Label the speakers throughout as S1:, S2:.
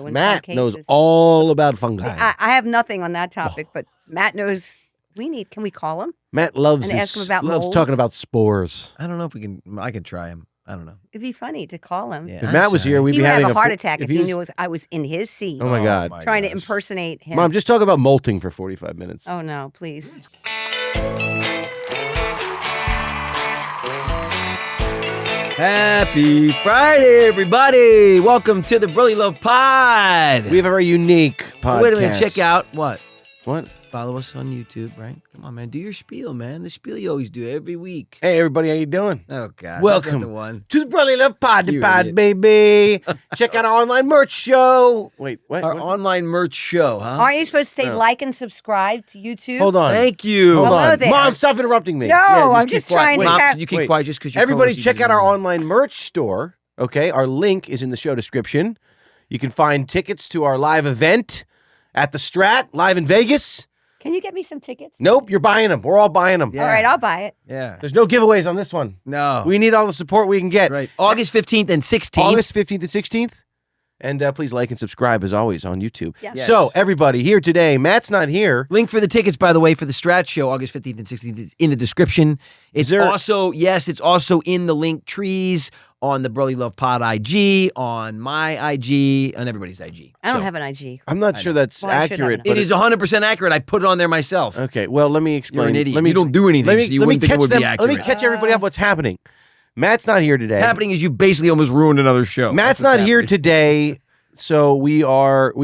S1: in
S2: Matt
S1: some
S2: knows
S1: cases.
S2: all about fungi.
S1: See, I have nothing on that topic, but Matt knows. Can we call him?
S2: Matt loves
S1: And ask him about
S2: loves
S1: molds?
S2: talking about spores.
S3: I don't know if we can. I could try him. I don't know.
S1: It'd be funny to call him.
S3: Yeah,
S2: If Matt was here, we'd
S1: He
S2: be
S1: would
S2: having
S1: have a heart
S2: fo-
S1: attack if
S2: he
S1: he
S2: was-
S1: knew I was in his seat.
S2: Oh my God!
S1: Trying to impersonate him.
S2: Mom, just talk about molting for 45 minutes.
S1: Oh no, please.
S3: Happy Friday, everybody! Welcome to the Brotherly Love Pod.
S2: We have a very unique podcast.
S3: Wait a minute. Check out what?
S2: What?
S3: Follow us on YouTube, right? Come on, man. Do your spiel, man. The spiel you always do every week.
S2: Hey, everybody, how you doing?
S3: Oh God. That's
S2: Welcome
S3: not the one.
S2: to the Brotherly Love Pod,
S3: You idiot.
S2: baby. Check out our online merch show. Wait, what?
S3: Our
S2: What?
S3: online merch show, huh?
S1: Aren't you supposed to say
S2: No.
S1: like and subscribe to YouTube?
S2: Hold on.
S3: Thank you.
S2: Hold
S1: Hello
S2: on.
S1: there.
S2: Mom, stop interrupting me.
S1: No, I'm
S3: keep
S1: just
S3: quiet.
S1: trying to.
S3: Mom,
S1: have-
S3: you keep
S2: Wait.
S3: quiet just because you're
S2: Everybody,
S3: co-hosting
S2: check
S3: the
S2: out our
S3: meeting.
S2: online merch store. Okay, our link is in the show description. You can find tickets to our live event at the Strat, live in Vegas.
S1: Can you get me some tickets?
S2: Nope, you're buying them. We're all buying them.
S3: Yeah.
S1: All right, I'll buy it.
S3: Yeah.
S2: There's no giveaways on this one.
S3: No.
S2: We need all the support we can get.
S3: Right. August 15th and 16th.
S2: August 15th and 16th. And please like and subscribe, as always, on YouTube.
S1: Yeah.
S3: Yes.
S2: So, everybody, here today, Matt's not here.
S3: Link for the tickets, by the way, for the Strat show, August 15th and 16th, is in the description. It's
S2: there-
S3: also in the link trees on the Brotherly Love Pod IG, on my IG, on everybody's IG.
S1: I don't
S3: So,
S1: have an IG.
S2: I'm not sure that's
S1: Well, I should have
S2: accurate.
S1: it.
S2: But
S3: It is 100% accurate. I put it on there myself.
S2: Okay, well, let me explain.
S3: You're an idiot.
S2: Let me
S3: You don't do anything,
S2: Let me,
S3: so you
S2: let me
S3: wouldn't think it
S2: catch
S3: would be
S2: them. Let me
S3: accurate.
S2: catch everybody up what's happening. Matt's not here today.
S3: What's happening is you basically almost ruined another show.
S2: Matt's
S3: That's what's
S2: not here
S3: happening.
S2: today, so we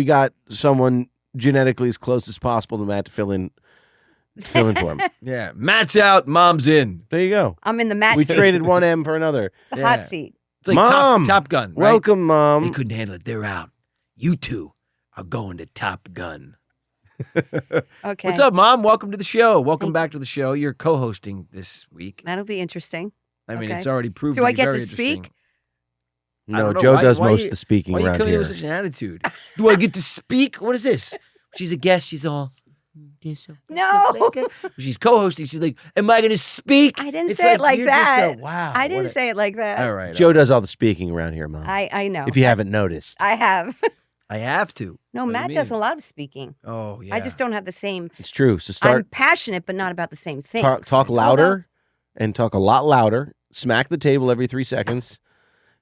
S2: got someone genetically as close as possible to Matt to fill in for him.
S3: Yeah. Matt's out, mom's in.
S2: There you go.
S1: I'm in the Matt
S2: We
S1: seat.
S2: traded one M for another.
S1: the
S3: Yeah.
S1: hot seat.
S3: It's like
S2: Mom,
S3: Top Gun. Right?
S2: Welcome,
S3: They
S2: Mom.
S3: couldn't handle it. They're out. You two are going to Top Gun.
S1: Okay.
S3: What's up, Mom? Welcome to the show. Welcome back to the show. You're co-hosting this week.
S1: That'll be interesting.
S3: I mean,
S1: Okay.
S3: it's already proved
S1: Do
S3: to
S1: I
S3: be
S1: get
S3: very
S1: to speak?
S3: interesting. I
S2: No,
S3: don't know.
S2: Joe
S3: Why-
S2: does
S3: why
S2: most
S3: you-
S2: of the speaking
S3: Why are you
S2: around
S3: coming in
S2: here.
S3: with such an attitude? Do I get to speak? What is this? She's a guest. She's all.
S1: No.
S3: She's co-hosting. She's like, "Am I going to speak?"
S1: I didn't
S3: It's
S1: say it like
S3: you're just
S1: that.
S3: wow.
S1: I
S3: what
S1: didn't
S3: a-
S1: say it like that.
S3: All right.
S2: Joe does all the speaking around here, Mom.
S1: I know.
S2: if you haven't noticed.
S1: I have.
S3: I have to.
S1: No,
S3: What do you
S1: Matt does a
S3: mean?
S1: lot of speaking.
S3: Oh yeah.
S1: I just don't have the same.
S2: It's true. So
S1: I'm
S2: start
S1: passionate, but not about the same things.
S2: talk
S1: You know
S2: louder and talk a lot louder. Smack the table every 3 seconds.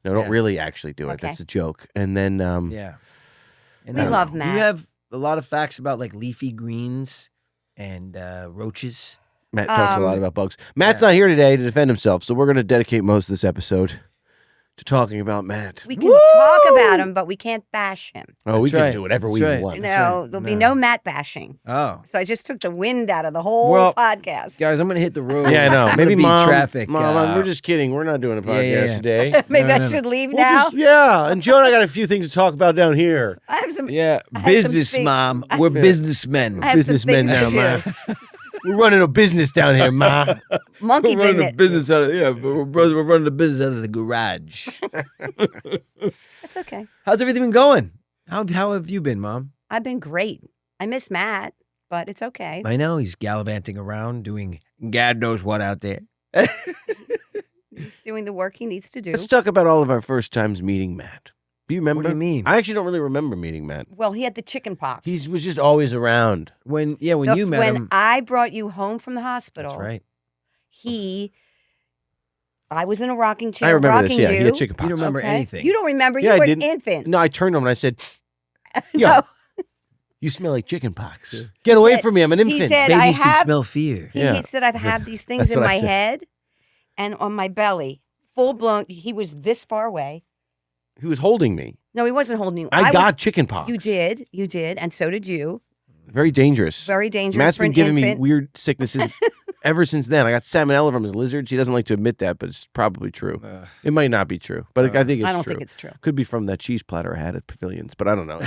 S2: No, don't
S3: Yeah.
S2: really actually do it.
S1: Okay.
S2: That's a joke. And then
S3: Yeah. And
S1: We
S3: then
S1: love
S3: You
S1: Matt.
S3: have a lot of facts about like leafy greens and roaches.
S2: Matt talks a lot
S1: Um,
S2: about bugs. Matt's
S3: yeah.
S2: not here today to defend himself, so we're going to dedicate most of this episode to talking about Matt.
S1: We can talk about him, but we can't bash him.
S2: Oh, we
S3: That's
S2: can
S3: right.
S2: do whatever
S3: That's
S2: we
S3: right.
S2: want.
S1: You
S3: That's
S1: know,
S3: right.
S1: there'll be
S3: No.
S1: no Matt bashing.
S3: Oh,
S1: So I just took the wind out of the whole
S3: Well,
S1: podcast.
S3: guys, I'm gonna hit the road.
S2: Yeah, I know.
S3: I'm gonna
S2: Maybe
S3: beat
S2: Mom.
S3: traffic.
S2: Mom, we're just kidding. We're not doing a
S3: Yeah,
S2: podcast
S3: yeah, yeah.
S2: today.
S1: Maybe
S3: No,
S1: I
S3: no, no.
S1: should leave
S2: We'll
S1: now.
S2: just- yeah, and Joe and I got a few things to talk about down here.
S1: I have some.
S3: Yeah,
S1: I have some
S3: business,
S1: things-
S3: Mom. We're businessmen.
S1: I have some
S2: Businessmen
S1: things
S2: now,
S1: to
S2: Ma.
S1: do.
S2: We're running a business down here, Ma.
S1: Monkey
S3: We're running a
S1: business.
S3: business out of we're running the business out of the garage.
S1: That's okay.
S3: How's everything been going? How have you been, Mom?
S1: I've been great. I miss Matt, but it's okay.
S3: I know he's gallivanting around doing God knows what out there.
S1: He's doing the work he needs to do.
S2: Let's talk about all of our first times meeting Matt. Do you remember?
S3: What do you mean?
S2: I actually don't really remember meeting Matt.
S1: Well, he had the chicken pox.
S2: He was just always around.
S3: When you met
S1: when
S3: him.
S1: I brought you home from the hospital,
S3: That's right.
S1: I was in a rocking chair
S2: I remember
S1: rocking
S2: this. Yeah,
S1: you.
S2: he had chicken
S3: You
S2: pox.
S3: don't remember
S1: okay?
S3: anything.
S1: You don't remember?
S2: Yeah,
S1: you
S2: I
S1: were
S2: didn't.
S1: an infant.
S2: No, I turned to him and I said, "Yo,
S1: No.
S2: you smell like chicken pox. Get away
S1: said-
S2: from me. I'm an
S1: he
S2: infant."
S1: said- I
S3: Babies can
S1: have-
S3: smell fear.
S1: He
S2: Yeah.
S1: said I've had these things
S2: That's
S1: in
S2: what I
S1: my
S2: said.
S1: head and on my belly, full blown. He was this far away.
S2: He was holding me.
S1: No, he wasn't holding you.
S2: I got
S1: was,
S2: chicken pox.
S1: You did, and so did you.
S2: Very dangerous.
S1: Very dangerous
S2: Matt's
S1: for
S2: been
S1: an
S2: giving
S1: infant.
S2: me weird sicknesses ever since then. I got salmonella from his lizards. He doesn't like to admit that, but it's probably true. It might not be true, but I think it's
S1: I don't
S2: true.
S1: think it's true.
S2: Could be from that cheese platter I had at Pavilions, but I don't know.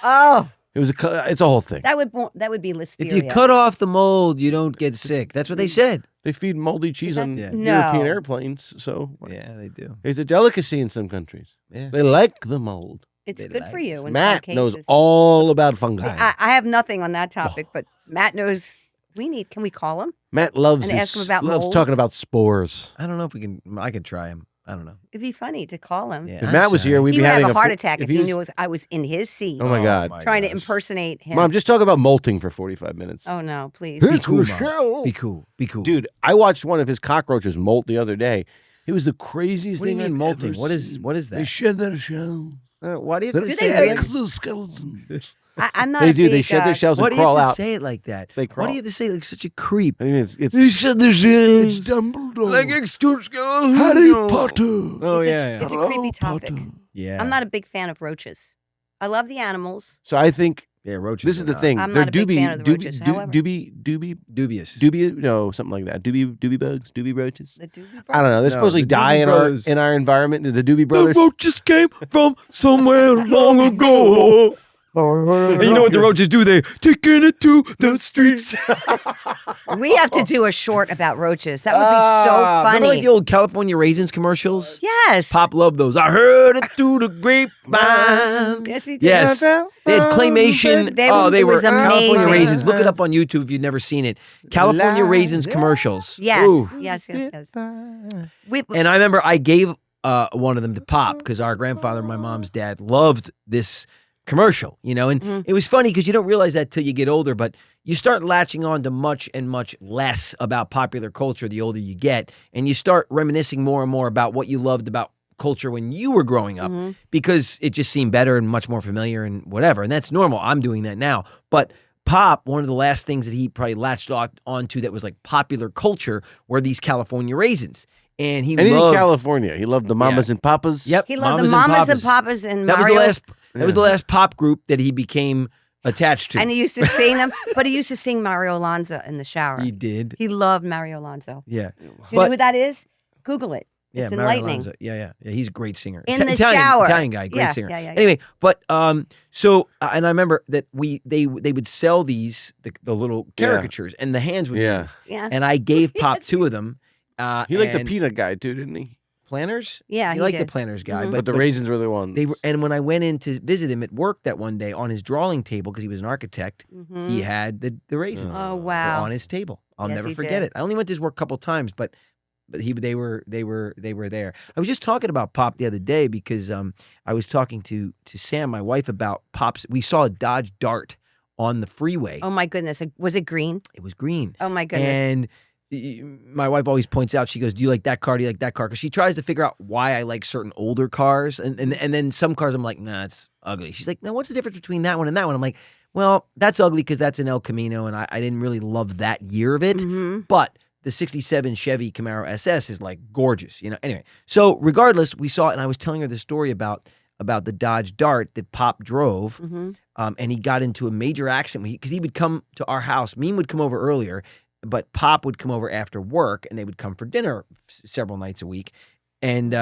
S1: Oh,
S2: It's a whole thing.
S1: that would be listeria.
S3: If you cut off the mold, you don't get sick. That's what they said.
S2: They feed moldy cheese
S1: that-
S2: on
S3: Yeah.
S2: European
S1: No.
S2: airplanes, so
S3: Yeah, they do.
S2: it's a delicacy in some countries.
S3: Yeah.
S2: They like the mold.
S1: It's
S3: They
S1: good
S3: like
S1: for you. In
S2: Matt
S1: some
S2: knows
S1: cases.
S2: all about fungi.
S1: See, I have nothing on that topic, but Matt knows. Can we call him?
S2: Matt loves
S1: And ask him about
S2: loves
S1: molds?
S2: talking about spores.
S3: I don't know if we can. I could try him. I don't know.
S1: It'd be funny to call him.
S3: Yeah,
S2: If Matt was here, we'd
S1: He
S2: be
S1: would
S2: having
S1: have a heart
S2: fu-
S1: attack if
S2: he
S1: he
S2: was-
S1: knew I was in his seat
S2: Oh my God.
S1: trying to impersonate him.
S2: Mom, just talk about molting for 45 minutes.
S1: Oh, no, please.
S3: Be cool, Mom. Be cool. Be cool.
S2: Dude, I watched one of his cockroaches molt the other day. It was the craziest
S3: what do you
S2: thing
S3: mean
S2: I've
S3: molting?
S2: ever
S3: What is
S2: seen.
S3: that?
S2: They shed their shells.
S3: Why do you have
S2: They're
S3: to say it?
S2: exoskeletons.
S1: I'm not
S2: They
S1: a
S2: do. They
S1: big,
S2: shed their shells
S3: Why
S2: and
S3: do you have
S2: crawl
S3: to
S2: out.
S3: say it like that?
S2: They
S3: Why
S2: crawl.
S3: do you have to say it like such a creep?
S2: I mean, it's
S3: They shed their shells.
S2: it's Dumbledore.
S3: Like exoskeletons.
S2: Harry Potter.
S3: Oh,
S1: It's
S3: yeah.
S1: It's a
S2: Hello,
S1: creepy topic.
S2: Potter.
S3: Yeah.
S1: I'm not a big fan of roaches. I love the animals.
S2: So I think
S3: Yeah, roaches.
S2: this is
S3: are
S2: the
S3: not
S2: thing.
S1: I'm
S2: They're
S1: not a big fan of the roaches, however.
S2: doobie,
S3: Dubious.
S2: no, something like that. Doobie bugs, doobie roaches.
S1: The doobie
S2: I don't know. They're
S3: No,
S2: supposedly
S3: the
S2: die
S3: Doobie
S2: in
S3: Brothers.
S2: our environment. The Doobie Brothers.
S3: roaches came from somewhere long ago. And you know what the roaches do? They taking it to the streets.
S1: We have to do a short about roaches. That would be so
S3: Remember
S1: funny.
S3: like the old California Raisins commercials?
S1: Yes.
S3: Pop loved those. I heard it through the grapevine.
S1: Yes, he did.
S3: Yes. They had claymation. They
S1: It
S3: were
S1: was
S3: California
S1: amazing.
S3: Raisins. Look it up on YouTube if you've never seen it. California Raisins commercials.
S1: Yes.
S3: Ooh.
S1: Yes. We,
S3: And I remember I gave one of them to Pop because our grandfather, my mom's dad, loved this commercial, you know, and it was funny because you don't realize that till you get older, but you start latching on to much and much less about popular culture the older you get, and you start reminiscing more and more about what you loved about culture when you were growing up because it just seemed better and much more familiar and whatever, and that's normal. I'm doing that now, but Pop, one of the last things that he probably latched onto that was like popular culture were these California raisins. And he
S2: Anything
S3: loved
S2: California. He loved the mamas and papas.
S3: Yep.
S1: he loved the mamas and papas and
S3: That was
S1: Mario.
S3: that was the last pop group that he became attached to.
S1: And he used to sing them, but he used to sing Mario Alonso in the shower.
S3: He did.
S1: He loved Mario Alonso.
S3: Yeah.
S1: Do you know who that is? Google it.
S3: Yeah,
S1: It's
S3: Mario
S1: enlightening.
S3: Alonso. Yeah. He's a great singer.
S1: In the
S3: Italian,
S1: shower.
S3: Italian guy, great
S1: Yeah,
S3: singer.
S1: yeah.
S3: Anyway, but so and I remember that they would sell these the little caricatures and the hands would move.
S1: Yeah.
S3: And I gave Pop
S1: Yes.
S3: 2 of them.
S2: He liked the
S3: and
S2: peanut guy too, didn't he?
S3: planners.
S1: Yeah,
S3: he
S1: he
S3: liked the
S1: did.
S3: planners guy,
S1: Mhm.
S2: But the raisins were the ones.
S3: they were. And when I went in to visit him at work that one day on his drawing table because he was an architect, he had the raisins.
S1: Oh,
S3: were
S1: wow.
S3: on his table. I'll
S1: Yes,
S3: never
S1: he
S3: forget
S1: did.
S3: it. I only went to his work a couple times, but they were there. I was just talking about Pop the other day because I was talking to Sam, my wife, about Pop's. We saw a Dodge Dart on the freeway.
S1: Oh my goodness. Was it green?
S3: It was green.
S1: Oh my goodness.
S3: And my wife always points out, she goes, "Do you like that car? Do you like that car?" Because she tries to figure out why I like certain older cars, and then some cars I'm like, "Nah, it's ugly." She's like, "No, what's the difference between that one and that one?" I'm like, "Well, that's ugly because that's an El Camino, and I didn't really love that year of it,
S1: Mhm.
S3: but." The 67 Chevy Camaro SS is like gorgeous, you know. Anyway, so regardless, we saw it, and I was telling her the story about the Dodge Dart that Pop drove, and he got into a major accident because he would come to our house. Meme would come over earlier, but Pop would come over after work, and they would come for dinner several nights a week. And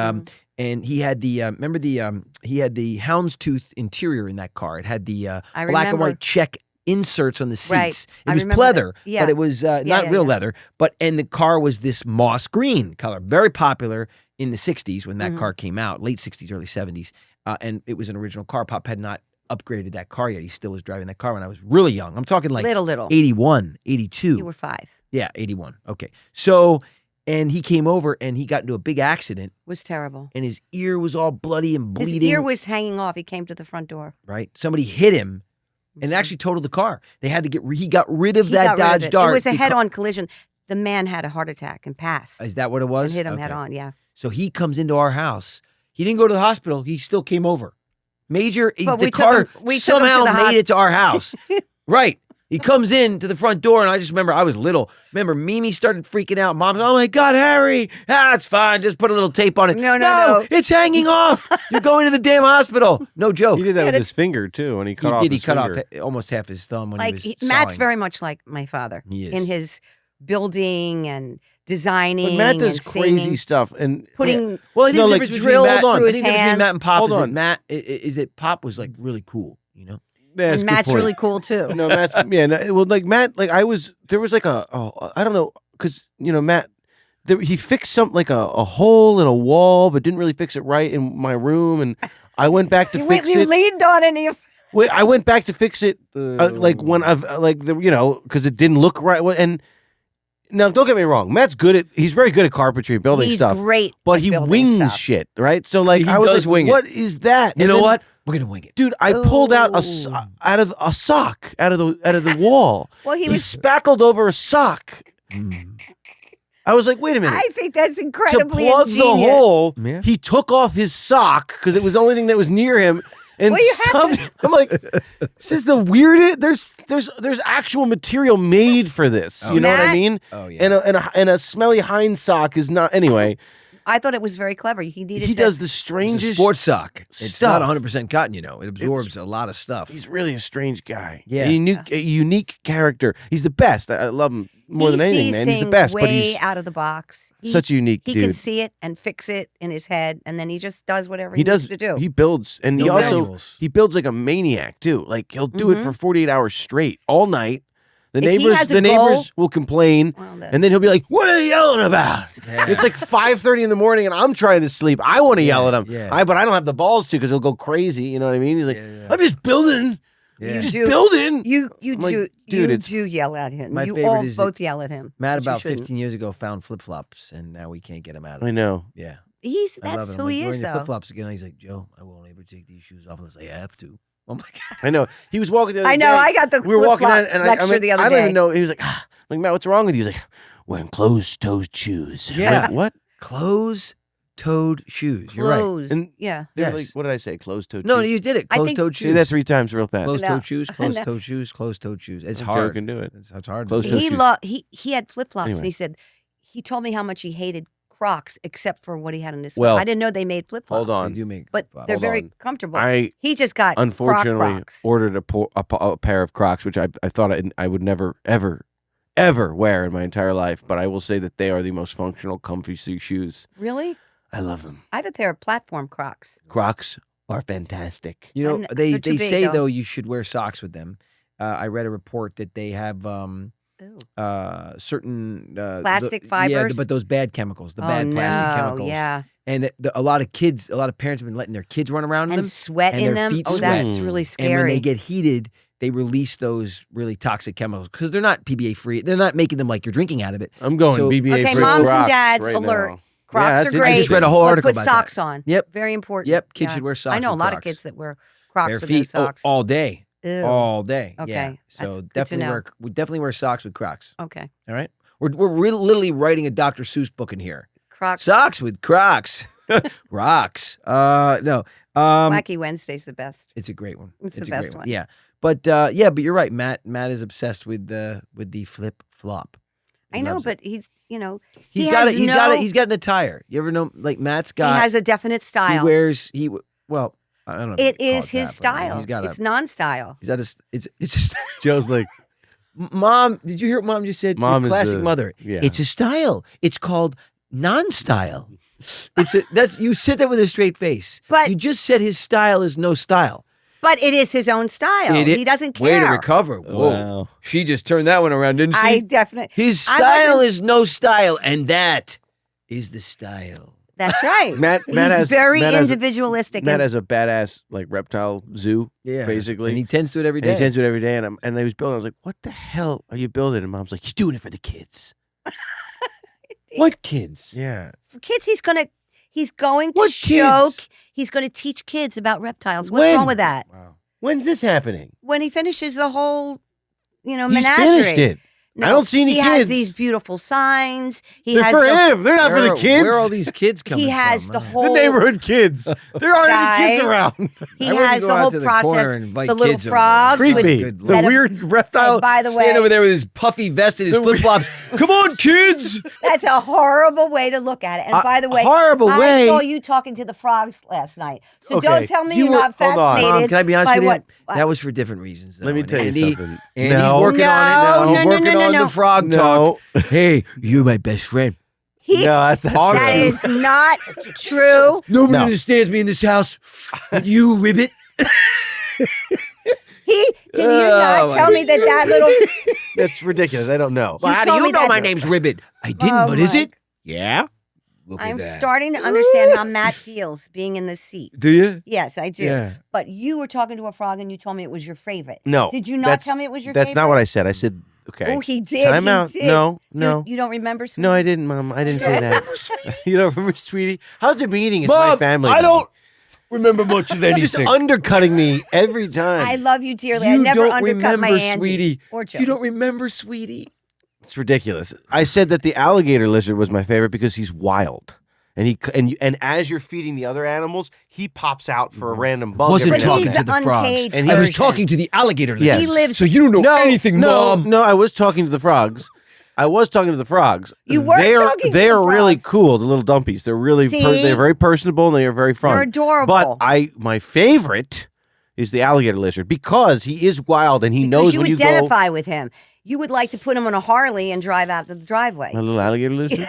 S3: and he had the remember the he had the houndstooth interior in that car. It had the
S1: I
S3: black and
S1: remember.
S3: white check inserts on the seats.
S1: Right.
S3: It
S1: I
S3: was
S1: remember
S3: pleather,
S1: that. Yeah.
S3: but it was not
S1: yeah,
S3: real
S1: yeah.
S3: leather. And the car was this moss green color, very popular in the 60s when that car came out, late 60s, early 70s. And it was an original car. Pop had not upgraded that car yet. He still was driving that car when I was really young. I'm talking like
S1: Little.
S3: 81, 82.
S1: You were 5.
S3: Yeah, 81. Okay. So, and he came over and he got into a big accident
S1: Was terrible.
S3: and his ear was all bloody and bleeding.
S1: His ear was hanging off. He came to the front door.
S3: right? Somebody hit him and it actually totaled the car. They had to he got rid of
S1: He
S3: that
S1: got rid of
S3: Dodge
S1: it.
S3: Dart.
S1: It was a
S3: because-
S1: head-on collision. The man had a heart attack and passed.
S3: Is that what it
S1: And
S3: was?
S1: hit him
S3: Okay.
S1: head-on, yeah.
S3: So he comes into our house. He didn't go to the hospital. He still came over. Major,
S1: But
S3: the
S1: we took
S3: car
S1: him- we took him to
S3: somehow
S1: the
S3: made it to our house. Right. He comes in to the front door, and I just remember I was little. Remember, Mimi started freaking out. Mom, oh my God, Harry. It's fine. Just put a little tape on it.
S1: No.
S3: It's hanging off. You're going to the damn hospital. No joke.
S2: He did that with his finger too, when he cut off.
S3: He
S2: his
S3: cut
S2: finger.
S3: off almost half his thumb when
S1: Like,
S3: he was
S1: Matt's
S3: sawing.
S1: very much like my father.
S3: He is.
S1: In his building and designing
S2: But Matt does
S1: and
S2: crazy
S1: singing,
S2: stuff, and
S1: putting
S3: Well, I think
S2: No,
S3: the
S2: like,
S3: difference between
S1: drills
S3: Matt,
S1: through
S3: I
S1: his
S3: think the difference between
S1: hand.
S3: Matt and Pop
S2: Hold
S3: is
S2: on.
S3: that Matt is that Pop was like really cool, you know?
S2: Yeah, that's a
S1: and
S2: good
S1: Matt's
S2: point.
S1: really cool too.
S2: No, Matt's well, like Matt, like there was like I don't know, because Matt, he fixed something like a hole in a wall, but didn't really fix it right in my room, and I went back to fix
S1: You
S2: it.
S1: leaned on it and you
S2: Wait, I went back to fix it, like when I've because it didn't look right, and Now, don't get me wrong. Matt's he's very good at carpentry, building
S1: He's
S2: stuff.
S1: great
S2: But
S1: at
S2: he
S1: building
S2: wings
S1: stuff.
S2: shit, right? So like,
S3: He
S2: I was
S3: does
S2: like,
S3: wing it.
S2: what is that?
S3: You
S2: And
S3: know
S2: then,
S3: what? We're gonna wing it,
S2: dude? I pulled out out of a sock out of the wall.
S1: Well, he
S2: He
S1: was.
S2: spackled over a sock. I was like, wait a minute.
S1: I think that's
S2: To
S1: incredibly
S2: plug
S1: ingenious.
S2: the hole,
S3: Yeah.
S2: he took off his sock because it was the only thing that was near him. And
S1: Well, you have
S2: stuffed. I'm like, this is the weirdest. There's actual material made for this.
S3: Oh,
S2: you know what I
S1: Matt-
S2: mean?
S3: Oh yeah.
S2: And a smelly hind sock is not. Anyway,
S1: I thought it was very clever. He needed
S2: he
S1: to.
S2: does the
S3: It's a
S2: strangest.
S3: sports sock. It's
S2: stuff.
S3: not 100% cotton, you know. It absorbs a lot of stuff.
S2: He's really a strange guy.
S3: Yeah.
S2: A unique character. He's the best. I love him more than anything,
S1: sees
S2: man.
S1: things
S2: He's the best.
S1: way
S2: But he's
S1: out of the box.
S2: such a unique
S1: He
S2: dude.
S1: can see it and fix it in his head, and then he just does whatever
S2: He
S1: he
S2: does
S1: needs to do.
S2: He builds, and he
S3: No
S2: also
S3: manuals.
S2: he builds like a maniac too. Like he'll do it
S1: Mhm.
S2: for 48 hours straight, all night. The
S1: If he
S2: neighbors,
S1: has a
S2: the neighbors
S1: goal-
S2: will complain,
S1: Well,
S2: and then he'll be like, "What are you yelling about?"
S3: Yeah.
S2: It's like 5:30 in the morning, and I'm trying to sleep. I want to yell at him,
S3: yeah.
S2: but I don't have the balls to because he'll go crazy. You know what I mean? He's like,
S3: Yeah.
S2: "I'm just building,
S3: Yeah.
S2: I'm just
S1: do-
S2: building."
S1: you
S2: I'm like,
S1: do
S2: dude,
S1: you
S2: it's-
S1: do yell at him.
S3: My
S1: You
S3: favorite
S1: all
S3: is
S1: both yell at him.
S3: Matt
S1: but you
S3: about
S1: shouldn't.
S3: 15 years ago found flip flops, and now we can't get him out of
S2: I
S3: it.
S2: know.
S3: Yeah.
S1: He's
S3: I love
S1: that's
S3: it. I'm
S1: who
S3: like,
S1: he
S3: "You're
S1: is
S3: in your
S1: though.
S3: flip flops again." He's like, "Joe, I won't ever take these shoes off unless I have to." I'm like,
S2: I know. He was walking the other
S1: I know.
S2: day.
S1: I got the
S2: We were walking
S1: flip-flop
S2: out, and
S1: lecture the other
S2: I don't
S1: day.
S2: even know. He was like, like, Matt, what's wrong with you? He's like, wearing closed-toed shoes. I'm
S3: Yeah.
S2: like, what?
S3: closed-toed shoes. You're right.
S1: Clothes.
S2: And-
S1: Yeah.
S2: They're
S3: Yes.
S2: like, what did I say? Closed-toed
S3: No,
S2: shoes?
S3: you did it.
S1: I think-
S3: Closed-toed
S2: Say
S3: shoes.
S2: that 3 times real fast.
S3: Closed-toed
S1: No.
S3: shoes. Closed-toed shoes. Closed-toed shoes. It's
S2: I'm
S3: hard.
S2: joking, do it.
S3: It's hard.
S2: Closed-toed
S1: He
S2: shoes.
S1: he had flip flops,
S2: Anyway.
S1: and he said he told me how much he hated Crocs except for what he had in his.
S2: Well,
S1: I didn't know they made flip flops.
S2: hold on.
S3: They do make
S1: but
S3: flip-flops.
S1: they're
S2: Hold
S1: very
S2: on.
S1: comfortable.
S2: I
S1: He just got
S2: unfortunately
S1: Crocs.
S2: ordered a pair of Crocs, which I thought I would never, ever wear in my entire life. But I will say that they are the most functional, comfy shoes.
S1: Really?
S2: I love them.
S1: I have a pair of platform Crocs.
S2: Crocs are fantastic.
S3: You know,
S1: I'm-
S3: they
S1: they're too big,
S3: say
S1: though.
S3: though you should wear socks with them. I read a report that they have
S1: Ew.
S3: certain
S1: Plastic
S3: yeah,
S1: fibers?
S3: but those bad chemicals, the
S1: Oh,
S3: bad plastic
S1: no,
S3: chemicals.
S1: Yeah.
S3: And a lot of parents have been letting their kids run around in
S1: And
S3: them.
S1: sweat
S3: and
S1: in
S3: their
S1: them.
S3: feet
S1: Oh,
S3: sweat.
S1: that's really
S3: And when they
S1: scary.
S3: get heated, they release those really toxic chemicals because they're not PBA free. They're not making them like you're drinking out of it.
S2: I'm going
S3: So-
S2: BBA
S1: Okay,
S2: free
S1: moms and
S2: Crocs
S1: dads,
S2: right
S1: alert.
S2: now.
S1: Crocs
S2: Yeah,
S1: are
S2: that's
S1: great.
S3: I just read a whole
S1: but
S3: article
S1: put
S3: about
S1: socks
S3: that.
S1: on.
S3: Yep.
S1: Very important.
S3: Yep, kids
S1: Yeah.
S3: should wear socks
S1: I know a
S3: with
S1: lot of
S3: Crocs.
S1: kids that wear Crocs
S3: Bare
S1: with their
S3: feet
S1: socks.
S3: all day.
S1: Ew.
S3: All day.
S1: Okay,
S3: Yeah.
S1: that's
S3: So
S1: good to
S3: definitely
S1: know.
S3: we definitely wear socks with Crocs.
S1: Okay.
S3: All right. We're literally writing a Dr. Seuss book in here.
S1: Crocs.
S3: Socks with Crocs. Rocks. No.
S1: Wacky Wednesday's the best.
S3: It's a great one.
S1: It's the
S3: a
S1: best
S3: great
S1: one.
S3: Yeah. But but you're right. Matt is obsessed with the flip flop.
S1: I know, but he's he
S3: he's
S1: has
S3: got an attire. You ever know like Matt's
S1: he
S3: got
S1: has a definite
S3: he
S1: style.
S3: wears well, I don't know. if
S1: It
S3: you call
S1: is his
S3: that, but
S1: style.
S3: He's got
S1: It's non-style.
S3: he's got a it's just
S2: Joe's like,
S3: Mom, did you hear what Mom just said?
S2: Mom
S3: Your
S2: is
S3: classic
S2: the-
S3: mother.
S2: yeah.
S3: It's a style. It's called non-style. You said that with a straight face.
S1: But-
S3: you just said his style is no style.
S1: But it is his own style. He doesn't
S3: Way to
S1: care.
S3: recover. Whoa.
S2: Wow.
S3: She just turned that one around, didn't she?
S1: I definitely.
S3: His
S1: I
S3: style
S1: wasn't-
S3: is no style, and that is the style.
S1: That's right.
S2: Matt
S1: He's
S2: has
S1: very
S2: Matt has-
S1: individualistic.
S2: Matt
S1: and-
S2: has a badass like reptile zoo. Basically.
S3: And he tends to it every
S2: And he
S3: day.
S2: tends to it every day, and I was building. I was like, "What the hell are you building?" And Mom's like, "He's doing it for the kids." What kids?
S3: Yeah.
S1: For kids, he's going to
S2: What
S1: show.
S2: kids?
S1: He's going to teach kids about reptiles. What's
S2: When?
S1: wrong with that?
S3: Wow.
S2: When's this happening?
S1: When he finishes the whole,
S2: He's
S1: menagerie.
S2: finished it.
S1: No,
S2: I don't see any
S1: he
S2: kids.
S1: has these beautiful signs. He
S2: They're
S1: has
S2: for
S1: the,
S2: him. They're not for the kids.
S3: Where are all these kids coming
S1: He has
S3: from?
S1: the
S3: man?
S1: whole.
S2: the neighborhood kids. There aren't any kids
S1: Guys,
S2: around.
S1: He
S3: I wouldn't
S1: has
S3: go
S1: the
S3: out
S1: whole
S3: to the corner
S1: process.
S3: and invite
S1: The little
S3: kids over.
S1: frogs. with-
S2: Creepy.
S3: Good
S2: The
S3: Lord.
S2: weird reptile.
S1: And by the way,
S3: Stand over there with his puffy vest and his flip flops. Come on, kids.
S1: that's a horrible way to look at it. And by the way,
S3: horrible
S1: I
S3: way.
S1: saw you talking to the frogs last night. So
S2: Okay,
S1: don't tell me
S2: you
S1: you're
S2: were-
S1: not
S2: hold on.
S1: fascinated.
S3: Mom, can I be honest
S1: by
S3: with you?
S1: what?
S3: That was for different reasons.
S2: Let me
S3: though.
S2: tell you
S3: And Andy-
S2: something.
S3: And
S2: No.
S3: he's working on it now.
S1: No,
S3: He's
S1: no,
S3: working
S1: no,
S3: on
S1: no.
S3: the frog
S2: No.
S3: talk. Hey, you're my best friend.
S1: He,
S2: No, that's
S1: that
S3: awesome.
S1: is not true.
S3: Nobody
S2: No.
S3: understands me in this house. But you, Ribbit.
S1: Can you
S3: Oh,
S1: not
S3: my
S1: tell me that little?
S2: That's ridiculous. I don't know.
S3: Well, how do
S1: told
S3: you
S1: me
S3: know
S1: that-
S3: my name's Ribbit? I didn't,
S1: Oh,
S3: but is
S1: my-
S3: it? Yeah. Look
S1: I'm
S3: at that.
S1: starting to understand how Matt feels being in this seat.
S3: Do you?
S1: Yes, I do.
S3: Yeah.
S1: But you were talking to a frog and you told me it was your favorite.
S2: No.
S1: Did you not
S2: that's-
S1: tell me it was your
S2: That's
S1: favorite?
S2: not what I said. I said Okay.
S1: Oh, he did.
S2: Time
S1: he
S2: out.
S1: Did.
S2: No, no.
S1: You don't remember? Sweetie?
S2: No, I didn't, Mom. I didn't say that. You don't remember, sweetie? How's the meeting? It's
S3: Mom,
S2: my family.
S3: I don't remember much of anything.
S2: Just undercutting me every time.
S1: I love you dearly. I
S3: You
S1: never
S3: don't
S1: undercut my
S3: remember,
S1: Andy
S3: sweetie.
S1: or Joe.
S3: You don't remember, sweetie.
S2: It's ridiculous. I said that the alligator lizard was my favorite because he's wild. And as you're feeding the other animals, he pops out for a random bug.
S3: Wasn't
S1: But
S2: every now
S1: he's
S2: and
S1: the
S2: then.
S3: to the frogs.
S1: uncaged
S2: And he
S3: I was
S1: version.
S3: talking to the alligator lizard.
S2: Yes.
S1: He lives.
S3: So you don't know anything, Mom.
S2: No, I was talking to the frogs. I was talking to the frogs.
S1: You were talking to
S2: They're
S1: the
S2: really
S1: frogs.
S2: cool, the little dumpies. They're really
S1: See?
S2: they're very personable and they are very fun.
S1: They're adorable.
S2: But my favorite is the alligator lizard because he is wild and he
S1: Because
S2: knows
S1: you
S2: when you go.
S1: identify with him. You would like to put him on a Harley and drive out the driveway.
S2: My little alligator lizard.
S1: You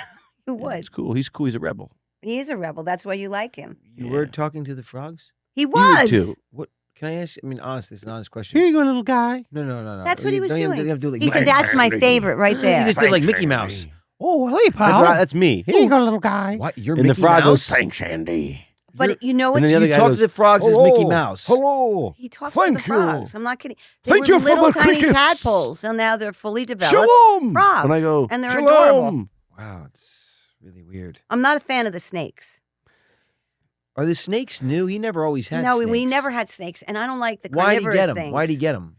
S2: Yeah,
S1: would.
S2: he's cool. He's cool. He's a rebel.
S1: He is a rebel. That's why you like him.
S3: You were talking to the frogs?
S1: He was.
S2: too.
S3: What can I ask? I mean, honestly, it's an honest question.
S2: Here you go, little guy.
S3: No.
S1: That's what he was
S3: don't even-
S1: doing.
S3: don't have to do, like,
S1: He said,
S3: Mickey
S1: "That's my
S2: Mickey.
S1: favorite right
S3: Mouse.
S1: there."
S3: He just did like Mickey Mouse. Oh, hey,
S2: That's,
S3: pal.
S2: right, that's me. Here you go, little guy.
S3: What? You're
S2: And
S3: Mickey
S2: the frog
S3: Mouse?
S2: goes, thanks, Andy.
S1: But you know what?
S2: And then the other
S3: You
S2: guy
S3: talk
S2: goes,
S3: to the frogs as Mickey Mouse.
S2: Hello.
S1: He talks to the
S2: Thank you.
S1: frogs. I'm not kidding. They
S2: Thank
S1: were
S2: you for
S1: little
S2: the
S1: tiny
S2: crickets.
S1: tadpoles, and now they're fully developed
S2: Shalom.
S1: frogs.
S2: And I go,
S1: and they're
S2: Shalom.
S1: adorable.
S3: Wow, it's really weird.
S1: I'm not a fan of the snakes.
S3: Are the snakes new? He never always had
S1: No,
S3: snakes.
S1: we never had snakes, and I don't like the
S3: Why'd he
S1: carnivorous
S3: get them?
S1: things.
S3: Why'd he get them?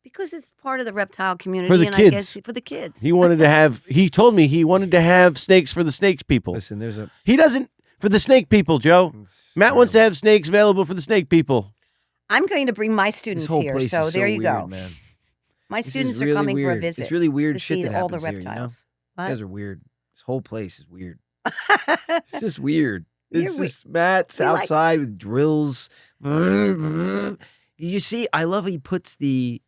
S1: Because it's part of the reptile community,
S2: For the
S1: and
S2: kids.
S1: I guess for the kids.
S2: He wanted to have, he told me he wanted to have snakes for the snakes people.
S3: Listen, there's a.
S2: He doesn't, for the snake people, Joe. Matt wants to have snakes available for the snake people.
S1: I'm going to bring my
S3: This
S1: students
S3: whole
S1: here,
S3: place
S1: so
S3: is
S1: there
S3: so
S1: you
S3: weird,
S1: go.
S3: man.
S1: My
S3: This is
S1: students
S3: really
S1: are coming
S3: weird.
S1: for a visit.
S3: It's really weird
S1: to
S3: shit
S1: see
S3: that
S1: all the
S3: happens here, you know?
S1: reptiles.
S3: You
S1: What?
S3: guys are weird. This whole place is weird. It's just weird.
S1: You're
S3: It's
S1: we-
S3: just Matt's
S1: we like-
S3: outside with drills. You see, I love how he puts the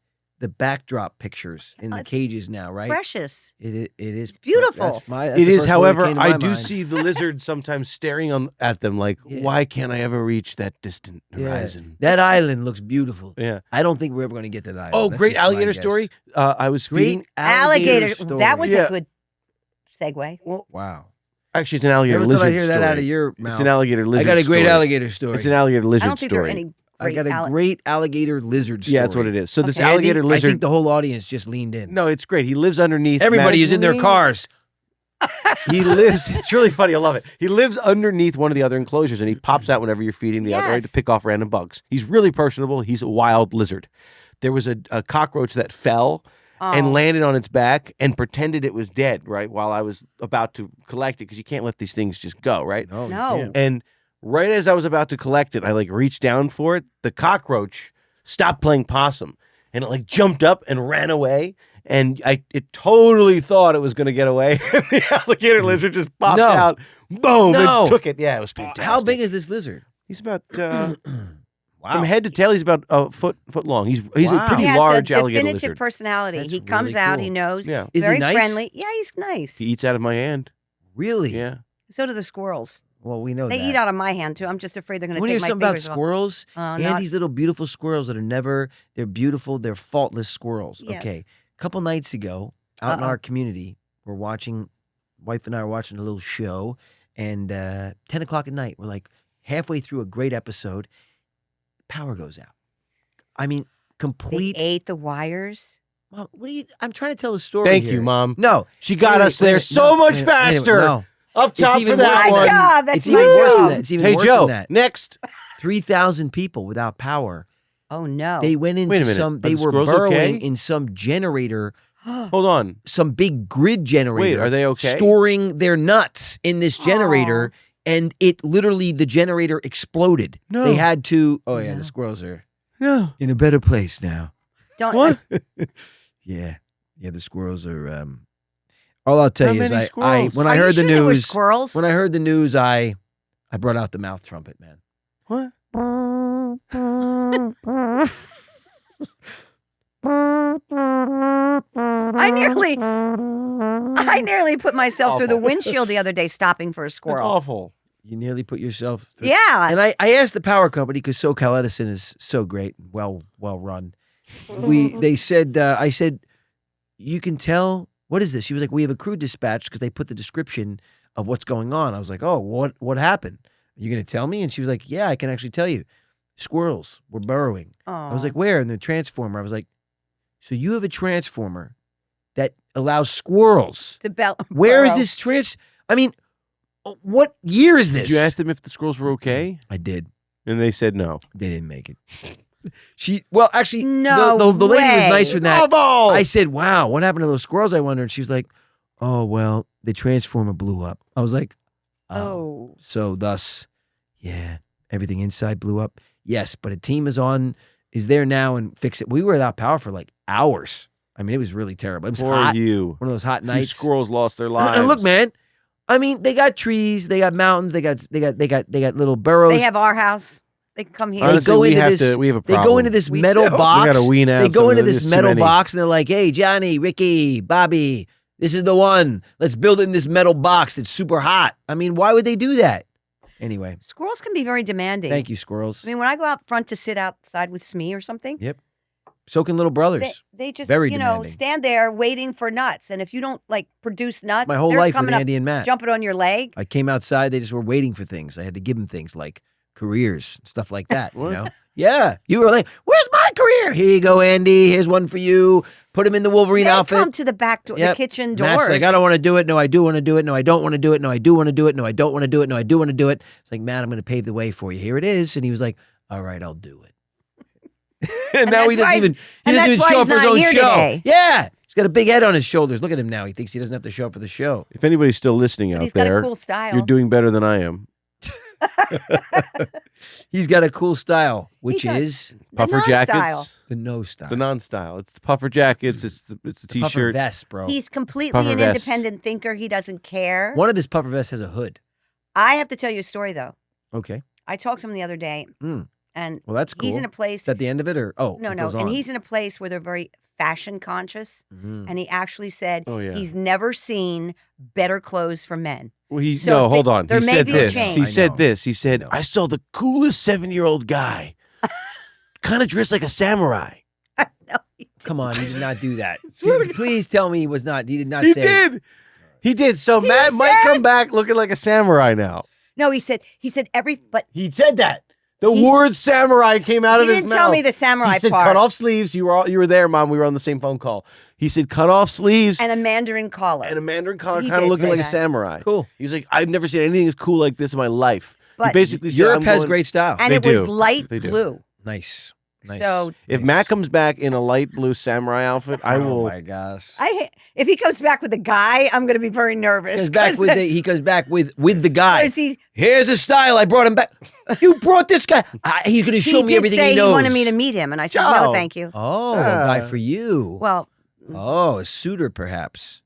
S3: backdrop pictures in the
S1: it's
S3: cages now, right?
S1: Precious.
S3: It is.
S1: It's beautiful.
S3: That's my, that's
S2: It
S3: the
S2: is,
S3: first one that
S2: however,
S3: came to
S2: I
S3: my
S2: do
S3: mind.
S2: see the lizard sometimes staring at them like,
S3: Yeah.
S2: why can't I ever reach that distant
S3: Yeah.
S2: horizon?
S3: That island looks beautiful.
S2: Yeah.
S3: I don't think we're ever going to get to that island.
S2: Oh,
S3: That's
S2: great
S3: just my
S2: alligator
S3: guess.
S2: story. I was feeding.
S3: Great
S1: Alligator.
S3: story.
S1: That was
S2: Yeah.
S1: a good segue.
S3: Wow.
S2: Actually, it's an alligator
S3: Never
S2: lizard
S3: thought I'd hear that
S2: story.
S3: out of your mouth.
S2: It's an alligator
S3: I
S2: lizard
S3: got a great
S2: story.
S3: alligator story.
S2: It's an alligator lizard
S1: I don't think
S2: story.
S1: there are any
S3: I
S1: great
S3: got a
S1: alli-
S3: great alligator lizard story.
S2: Yeah, that's what it is. So this
S1: Okay.
S2: alligator
S3: Andy,
S2: lizard.
S3: I think the whole audience just leaned in.
S2: No, it's great. He lives underneath.
S3: Everybody is in their
S2: Madison.
S3: cars.
S2: He lives. It's really funny. I love it. He lives underneath one of the other enclosures, and he pops out whenever you're feeding the other right, to
S1: Yes.
S2: pick off random bugs. He's really personable. He's a wild lizard. There was a cockroach that fell
S1: Oh.
S2: and landed on its back and pretended it was dead. Right while I was about to collect it, because you can't let these things just go. Right.
S3: No. you
S1: No.
S3: can't.
S2: And right as I was about to collect it, I like reached down for it. The cockroach stopped playing possum, and it like jumped up and ran away. And it totally thought it was going to get away. And the alligator lizard just popped
S3: No.
S2: out, boom,
S3: No.
S2: and took it. Yeah, it was fantastic.
S3: How big is this lizard?
S2: He's about
S3: Wow.
S2: from head to tail. He's about a foot long. He's
S3: Wow.
S2: a pretty
S1: He has
S2: large
S1: a
S2: alligator
S1: definitive
S2: lizard.
S1: personality.
S3: That's
S1: He comes
S3: really
S1: out.
S3: cool.
S1: He knows.
S2: Yeah,
S3: Is
S1: very
S3: he nice?
S1: friendly. Yeah, he's nice.
S2: he eats out of my hand.
S3: Really?
S2: Yeah,
S1: So do the squirrels.
S3: Well, we know
S1: They
S3: that.
S1: eat out of my hand too. I'm just afraid they're going to
S3: Want to
S1: take
S3: hear
S1: my
S3: something about
S1: fingers off.
S3: squirrels?
S1: Not-
S3: Andy's little beautiful squirrels that are never, they're beautiful, they're faultless squirrels.
S1: Yes.
S3: Okay. A couple nights ago, out in
S1: Uh-oh.
S3: our community, wife and I are watching a little show, and 10 o'clock at night, we're like halfway through a great episode, power goes out. I mean,
S1: They
S3: complete.
S1: ate the wires.
S3: Mom, I'm trying to tell the story.
S2: thank
S3: here.
S2: you, Mom.
S3: No.
S2: She got
S3: Wait,
S2: us
S3: wait,
S2: there
S3: wait,
S2: so
S3: no,
S2: much
S3: wait, wait, wait,
S2: faster.
S3: no.
S2: Up
S3: It's
S2: top for
S3: even
S2: that
S3: worse
S1: My
S3: than
S2: one.
S1: job. That's
S3: It's
S1: my
S3: even worse than
S1: job.
S3: that. It's even
S2: Hey
S3: worse
S2: Joe,
S3: than that.
S2: next.
S3: 3,000 people without power.
S1: Oh no.
S3: They went
S2: Wait a
S3: into
S2: minute.
S3: some.
S2: Are
S3: They
S2: the
S3: were
S2: squirrels
S3: burrowing
S2: okay?
S3: in some generator,
S2: Hold on.
S3: some big grid generator.
S2: Wait, are they okay?
S3: Storing their nuts in this generator,
S1: Aw.
S3: and it literally the generator exploded.
S2: No.
S3: They had to. Oh yeah,
S1: No.
S3: the squirrels are
S2: No.
S3: in a better place now.
S1: Don't.
S2: What?
S3: Yeah, the squirrels are. All I'll tell
S2: How
S3: you is
S2: many
S3: I
S2: squirrels?
S3: when
S1: Are
S3: I
S1: you
S3: heard
S1: sure
S3: the
S1: they were
S3: news.
S1: squirrels.
S3: When I heard the news, I brought out the mouth trumpet, man.
S2: What?
S1: I nearly put myself through the
S2: Awful.
S1: windshield the other day stopping for a
S2: That's
S1: squirrel.
S2: awful.
S3: You nearly put yourself through.
S1: Yeah.
S3: And I asked the power company because SoCal Edison is so great, well run. They said I said, you can tell, what is this? She was like, we have a crew dispatch because they put the description of what's going on. I was like, oh, what happened? Are you gonna tell me? And she was like, yeah, I can actually tell you. Squirrels were burrowing. I was like, where? In the transformer. I was like, so you have a transformer that allows squirrels.
S1: To bell.
S3: Where is
S1: burrow.
S3: this I mean, what year is this?
S2: Did you ask them if the squirrels were okay?
S3: I did.
S2: And they said no.
S3: They didn't make it. Actually,
S1: No
S3: the lady was
S1: way.
S3: nicer than that.
S2: Bravo!
S3: I said, wow, what happened to those squirrels, I wonder? And she was like, oh, well, the transformer blew up. I was like,
S1: Oh.
S3: So thus, yeah, everything inside blew up. Yes, but a team is there now and fix it. We were without power for like hours. I mean, it was really terrible. It was
S2: Poor
S3: hot.
S2: you.
S3: One of those hot
S2: A few
S3: nights.
S2: squirrels lost their lives.
S3: And look, man, I mean, they got trees, they got mountains, they got little burrows.
S1: They have our house. They can come here.
S2: Honestly,
S3: go
S2: we
S3: into
S2: have
S3: this-
S2: we have a
S3: They
S2: problem.
S3: go into this
S1: We
S3: metal
S1: do.
S3: box.
S2: We gotta wean out
S3: They go
S2: some
S3: into
S2: of
S3: this
S2: this too
S3: metal
S2: many.
S3: box and they're like, hey, Johnny, Ricky, Bobby, this is the one. Let's build it in this metal box that's super hot. I mean, why would they do that? Anyway,
S1: Squirrels can be very demanding.
S3: thank you, squirrels.
S1: I mean, when I go out front to sit outside with Smee or something,
S3: Yep. Soaking little brothers.
S1: they just,
S3: Very demanding.
S1: stand there waiting for nuts. And if you don't like produce nuts,
S3: My whole
S1: they're
S3: life with
S1: coming up,
S3: Andy and Matt.
S1: jumping on your leg.
S3: I came outside, they just were waiting for things. I had to give them things like careers, stuff like that, you
S2: What?
S3: know? Yeah. You were like, where's my career? Here you go, Andy. Here's one for you. Put him in the Wolverine
S1: They
S3: outfit.
S1: come to the back door,
S3: Yep.
S1: the kitchen doors.
S3: Matt's like, I don't want to do it. No, I do want to do it. No, I don't want to do it. No, I do want to do it. No, I don't want to do it. No, I do want to do it. It's like, Matt, I'm going to pave the way for you. Here it is. And he was like, all right, I'll do it. and now he
S1: that's why
S3: doesn't
S1: he's-
S3: even
S1: and that's why
S3: show
S1: he's
S3: up for his
S1: not
S3: own
S1: here
S3: show.
S1: today.
S3: Yeah. He's got a big head on his shoulders. Look at him now. He thinks he doesn't have to show up for the show.
S2: If anybody's still listening
S1: But
S2: out
S1: he's got
S2: there,
S1: a cool style.
S2: you're doing better than I am.
S3: He's got a cool style, which
S1: does.
S3: is
S1: The
S2: Puffer jackets.
S1: non-style.
S3: the no style.
S2: The non-style. It's the puffer jackets. It's the
S3: Puffer
S2: t-shirt.
S3: vest, bro.
S1: He's completely
S2: Puffer
S1: an
S2: vest.
S1: independent thinker. He doesn't care.
S3: One of his puffer vests has a hood.
S1: I have to tell you a story, though.
S3: Okay.
S1: I talked to him the other day,
S3: Mm.
S1: and
S3: Well, that's cool.
S1: he's in a place.
S3: Is that the end of it, or
S1: no,
S3: it
S1: no,
S3: goes
S1: and
S3: on?
S1: he's in a place where they're very fashion conscious.
S3: Mhm.
S1: And he actually said
S2: Oh, yeah.
S1: he's never seen better clothes for men.
S2: Well, he
S1: So
S2: no, hold on.
S1: there
S2: He
S1: may
S2: said
S1: be a
S2: this.
S1: change.
S2: He
S3: I
S2: said
S3: know.
S2: this. He said,
S3: I know.
S2: I saw the coolest 7-year-old guy, kind of dressed like a samurai.
S1: No, he
S3: Come on, he did not do that.
S2: Swear to
S3: Dude, please tell me he was not. He did not
S2: He
S3: say.
S2: did. He did. So Matt might
S1: said-
S2: come back looking like a samurai now.
S1: No, he said but
S2: He said that. The
S1: He-
S2: word samurai came out
S1: he
S2: of his
S1: didn't
S2: mouth.
S1: tell me the samurai
S2: He said
S1: part.
S2: cut off sleeves. You were there, Mom. We were on the same phone call. He said cut off sleeves
S1: and a Mandarin collar.
S2: and a Mandarin collar,
S1: He
S2: kind of
S1: did
S2: looking
S1: say
S2: like a
S1: that.
S2: samurai.
S3: Cool.
S2: He was like, I've never seen anything as cool like this in my life. He
S1: But
S2: basically said,
S3: Europe
S2: I'm
S3: has
S2: going-
S3: great style.
S1: and
S2: They
S1: it was
S2: do.
S1: light
S2: They do.
S1: blue.
S3: Nice. Nice.
S1: So
S2: If
S3: Nice.
S2: Matt comes back in a light blue samurai outfit, I
S3: Oh
S2: will.
S3: my gosh.
S1: if he comes back with a guy, I'm going to be very nervous.
S3: He comes back with the guy.
S1: He
S3: Here's the style. I brought him back. You brought this guy. He's going to show me
S1: did
S3: everything
S1: say
S3: he knows.
S1: wanted me to meet him, and I said,
S2: Joe.
S1: no, thank you.
S3: Oh, a guy for you.
S1: Well,
S3: Oh, a suitor, perhaps.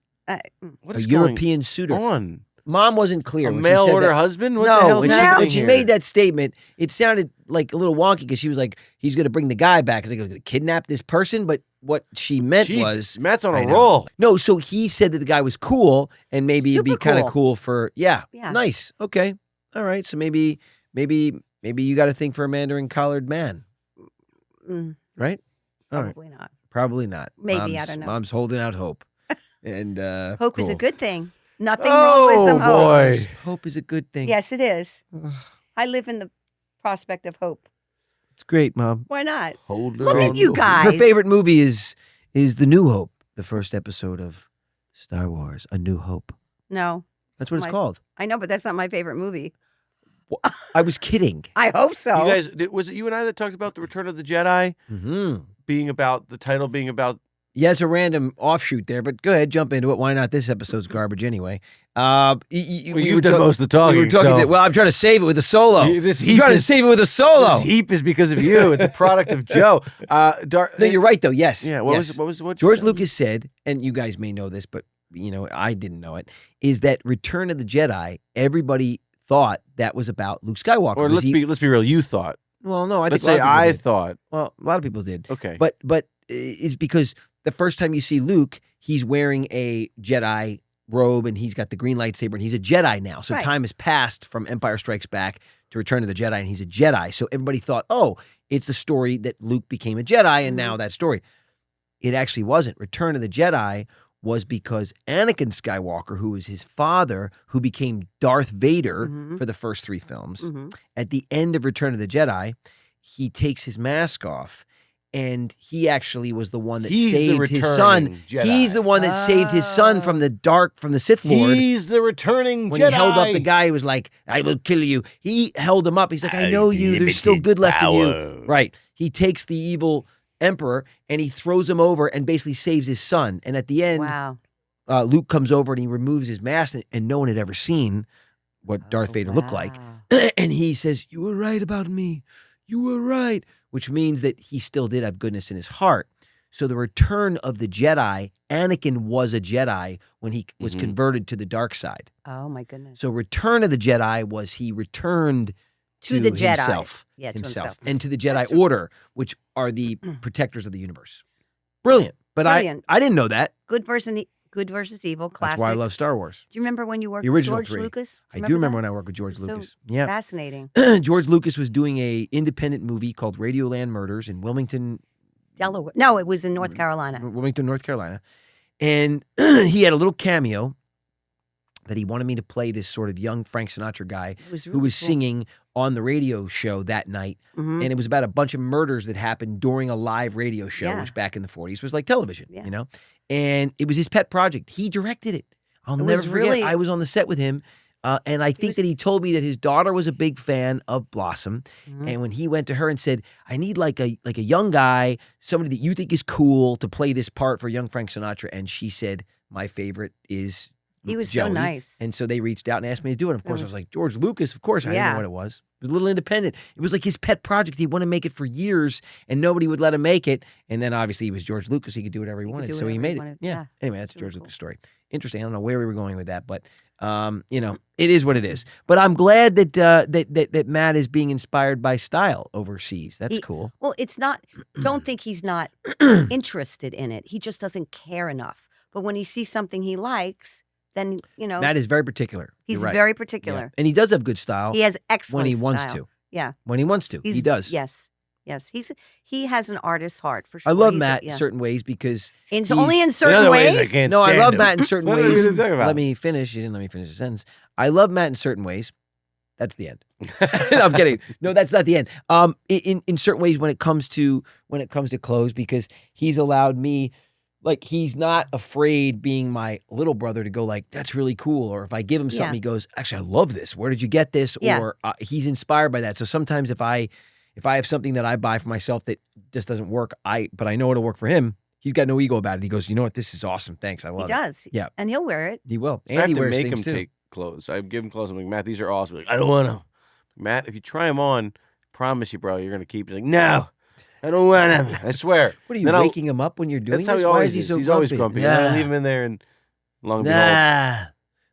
S2: What
S3: A
S2: is
S3: European suitor.
S2: going on?
S3: Mom wasn't clear.
S2: A
S3: when
S2: mail
S3: she said
S2: order
S3: that.
S2: husband? What
S3: no,
S2: the hell
S3: when
S2: is
S3: she,
S2: happening
S3: when she
S2: here?
S3: made that statement, it sounded like a little wonky because she was like, he's going to bring the guy back. He's like, going to kidnap this person. But what she meant
S2: Jesus,
S3: was,
S2: Matt's on
S3: I
S2: a
S3: know.
S2: roll.
S3: no, so he said that the guy was cool and maybe it'd be
S1: Super
S3: kind of
S1: cool.
S3: cool for, yeah,
S1: Yeah.
S3: nice. Okay. All right. So maybe you got a thing for a Mandarin collared man,
S1: mm,
S3: right? All right.
S1: probably not.
S3: Probably not.
S1: Maybe, I don't know.
S3: Mom's holding out hope. And
S1: Hope is a
S3: cool.
S1: good thing. Nothing wrong with some hope.
S2: boy.
S3: Hope is a good thing.
S1: Yes, it is. I live in the prospect of hope.
S3: It's great, Mom.
S1: Why not?
S2: Hold
S1: Look
S2: on.
S1: at you guys.
S3: Her favorite movie is The New Hope, the first episode of Star Wars, A New Hope.
S1: No,
S3: That's what it's
S1: My-
S3: called.
S1: I know, but that's not my favorite movie.
S3: I was kidding.
S1: I hope so.
S2: You guys, was it you and I that talked about the Return of the Jedi
S3: Mm-hmm.
S2: being about the title being about?
S3: Yeah, it's a random offshoot there, but go ahead, jump into it. Why not? This episode's garbage anyway.
S2: Well,
S3: We
S2: you've
S3: were
S2: done
S3: talk-
S2: most of the talking.
S3: We were talking.
S2: so-
S3: Well, I'm trying to save it with a solo.
S2: This
S3: I'm
S2: heap
S3: trying to
S2: is-
S3: save it with a solo.
S2: This heap is because of you. It's a product of Joe.
S3: No, you're right though. Yes.
S2: Yeah. What
S3: yes.
S2: was what
S3: George Lucas said, and you guys may know this, but I didn't know it, is that Return of the Jedi, everybody thought that was about Luke Skywalker.
S2: Or
S3: Was
S2: let's be real. You thought.
S3: Well, no, I
S2: Let's
S3: think
S2: say
S3: a lot of
S2: I
S3: people did.
S2: thought.
S3: Well, a lot of people did.
S2: Okay.
S3: But it's because the first time you see Luke, he's wearing a Jedi robe and he's got the green lightsaber and he's a Jedi now. So
S1: Right.
S3: time has passed from Empire Strikes Back to Return of the Jedi and he's a Jedi. So everybody thought, oh, it's the story that Luke became a Jedi and now that story. It actually wasn't. Return of the Jedi was because Anakin Skywalker, who was his father, who became Darth Vader
S1: Mhm.
S3: for the first 3 films,
S1: Mhm.
S3: at the end of Return of the Jedi, he takes his mask off and he actually was the one that
S2: He's the
S3: saved his son.
S2: returning Jedi.
S3: He's the one that saved his son from the Sith Lord.
S2: He's the returning
S3: When
S2: Jedi.
S3: he held up the guy, he was like, "I will kill you." He held him up. He's like, "I know you. There's still good left in you." Right. He takes the evil emperor and he throws him over and basically saves his son. And at the end,
S1: Wow.
S3: Luke comes over and he removes his mask, and no one had ever seen what Darth Vader looked like. And he says, "You were right about me. You were right," which means that he still did have goodness in his heart. So the return of the Jedi, Anakin was a Jedi when he was converted to the dark side.
S1: Oh my goodness.
S3: So Return of the Jedi was he returned
S1: To the Jedi.
S3: himself,
S1: Yeah, to himself.
S3: and to the Jedi
S1: That's
S3: Order, which are the protectors of the universe. Brilliant. But
S1: Brilliant.
S3: I didn't know that.
S1: Good versus evil. Classic.
S3: That's why I love Star Wars.
S1: Do you remember when you worked
S3: The
S1: with
S3: original
S1: George
S3: 3.
S1: Lucas?
S3: I do remember when I worked with George
S1: It was so
S3: Lucas. Yeah.
S1: Fascinating.
S3: George Lucas was doing a independent movie called Radioland Murders in Wilmington,
S1: Delaware. No, it was in North Carolina.
S3: North Carolina. And he had a little cameo that he wanted me to play this sort of young Frank Sinatra guy
S1: It was
S3: who
S1: really
S3: was
S1: cool.
S3: singing on the radio show that night.
S1: Mhm.
S3: And it was about a bunch of murders that happened during a live radio show,
S1: Yeah.
S3: which back in the 40s was like television,
S1: Yeah.
S3: you know? And it was his pet project. He directed it. I'll
S1: It
S3: never
S1: was
S3: forget.
S1: really-
S3: I was on the set with him. And I think that he told me that his daughter was a big fan of Blossom.
S1: Mhm.
S3: And when he went to her and said, "I need like a young guy, somebody that you think is cool to play this part for young Frank Sinatra," and she said, "My favorite is
S1: He was
S3: Joey."
S1: so nice.
S3: And so they reached out and asked me to do it. Of course, I
S1: was-
S3: was like, George Lucas, of course. I didn't
S1: Yeah.
S3: know what it was. It was a little independent. It was like his pet project. He wanted to make it for years, and nobody would let him make it. And then obviously he was George Lucas. He could do whatever he
S1: He could
S3: wanted.
S1: do
S3: So he
S1: whatever he
S3: made it.
S1: wanted.
S3: Yeah.
S1: Yeah.
S3: Anyway, that's a
S1: It's really
S3: George
S1: cool.
S3: Lucas story. Interesting. I don't know where we were going with that, but it is what it is. But I'm glad that that Matt is being inspired by style overseas. That's cool.
S1: Well, it's not, don't think he's not interested in it. He just doesn't care enough. But when he sees something he likes, then,
S3: Matt is very particular.
S1: he's
S3: You're right.
S1: very
S3: Yeah.
S1: particular.
S3: And he does have good style
S1: He has excellent
S3: when he wants
S1: style.
S3: to.
S1: Yeah.
S3: When he wants to. He does.
S1: Yes. Yes. He has an artist's heart for sure.
S3: I love
S1: He's
S3: Matt
S1: yeah.
S3: in certain ways because
S1: It's
S3: he's-
S1: only in
S2: In
S1: certain
S2: other
S1: ways.
S2: I can't
S3: No, I
S2: stand
S3: love
S2: him.
S3: Matt in certain
S2: What are
S3: ways.
S2: you talking about?
S3: Let me finish. You didn't let me finish the sentence. I love Matt in certain ways. That's the end. No, I'm kidding. No, that's not the end. In certain ways when it comes to clothes, because he's allowed me, like, he's not afraid being my little brother to go like, "That's really cool." Or if I give him something,
S1: Yeah.
S3: he goes, "Actually, I love this. Where did you get this?"
S1: Yeah.
S3: Or he's inspired by that. So sometimes if I have something that I buy for myself that just doesn't work, but I know it'll work for him. He's got no ego about it. He goes, "You know what? This is awesome. Thanks. I love
S1: He
S3: it."
S1: does.
S3: Yeah.
S1: And he'll wear it.
S3: He will.
S2: I
S3: And
S2: have
S3: he
S2: to
S3: wears
S2: make him
S3: things too.
S2: take clothes. I give him clothes. I'm like, "Matt, these are awesome." Like, "I don't want them." Matt, if you try them on, promise you, bro, you're gonna keep. He's like, "No, I don't want them. I swear."
S3: What are you
S2: Then I'll-
S3: waking him up when you're doing
S2: That's how
S3: this?
S2: he
S3: Why
S2: always
S3: is he
S2: is.
S3: so
S2: He's
S3: grumpy?
S2: always grumpy. And I leave him in there, and long and behold,
S3: Nah.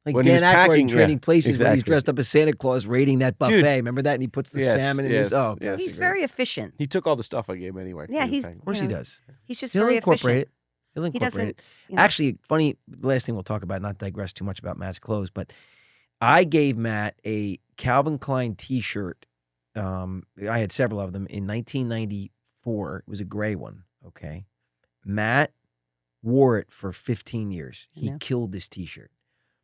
S3: Like
S2: When he
S3: Dan
S2: was
S3: Aykroyd
S2: packing,
S3: in Trading
S2: yeah,
S3: Places when he's
S2: exactly.
S3: dressed up as Santa Claus raiding that buffet.
S2: Dude.
S3: Remember that? And he puts the
S2: Yes,
S3: salmon in his.
S2: yes,
S3: Oh,
S2: yes.
S1: He's very efficient.
S2: he took all the stuff I gave him anyway.
S1: Yeah,
S2: He was
S1: he's-
S2: packing.
S3: of course he
S1: Yeah.
S3: does.
S1: He's just
S3: He'll
S1: very
S3: incorporate
S1: efficient.
S3: it. He'll
S1: He
S3: incorporate
S1: doesn't.
S3: it. Actually, funny, the last thing we'll talk about, not digress too much about Matt's clothes, but I gave Matt a Calvin Klein t-shirt. I had several of them in 1994. It was a gray one. Okay. Matt wore it for 15 years. He
S1: Yeah.
S3: killed this t-shirt.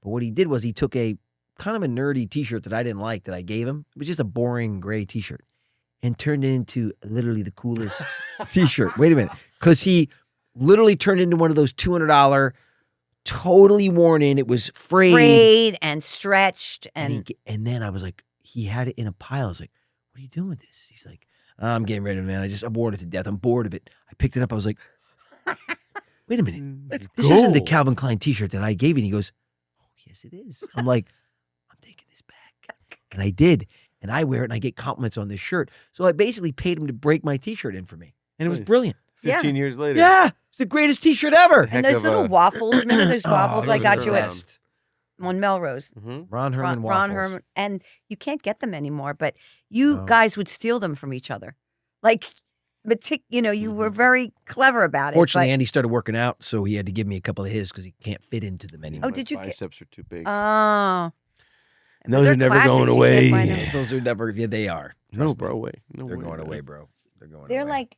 S3: But what he did was he took a kind of a nerdy t-shirt that I didn't like that I gave him. It was just a boring gray t-shirt and turned it into literally the coolest t-shirt. Wait a minute. Because he literally turned into one of those $200, totally worn in. It was frayed.
S1: Frayed and stretched and
S3: And then I was like, he had it in a pile. I was like, "What are you doing with this?" He's like, "I'm getting rid of it, man. I bored it to death. I'm bored of it." I picked it up. I was like, "Wait a minute. This isn't the Calvin Klein t-shirt that I gave you." And he goes, "Oh, yes, it is." I'm like, "I'm taking this back." And I did. And I wear it and I get compliments on this shirt. So I basically paid him to break my t-shirt in for me. And it was
S2: Nice.
S3: brilliant.
S2: 15 years later.
S3: Yeah. It's the greatest t-shirt ever.
S2: Heck
S1: and those
S2: of
S1: little
S2: a-
S1: waffles. Remember those
S3: Oh,
S1: waffles I
S3: those
S1: got
S3: are
S1: you
S3: the
S1: at
S3: best.
S1: on Melrose?
S2: Mm-hmm.
S3: Ron Herman
S1: Ron
S3: waffles.
S1: Herman, and you can't get them anymore. But you
S3: Oh.
S1: guys would steal them from each other, like, you were very clever about it.
S3: Fortunately,
S1: but-
S3: Andy started working out, so he had to give me a couple of his because he can't fit into them anymore.
S1: Oh, did you
S2: My
S1: get?
S2: biceps are too big.
S1: Oh,
S2: Those
S1: They're
S2: are never
S1: classics.
S2: going
S1: You
S2: away.
S1: can't find them.
S3: Those are never. Yeah, they are.
S2: no,
S3: Trust me.
S2: bro, way. No,
S3: They're
S2: way,
S3: going
S2: man.
S3: away, bro. They're going
S1: they're
S3: away.
S1: like,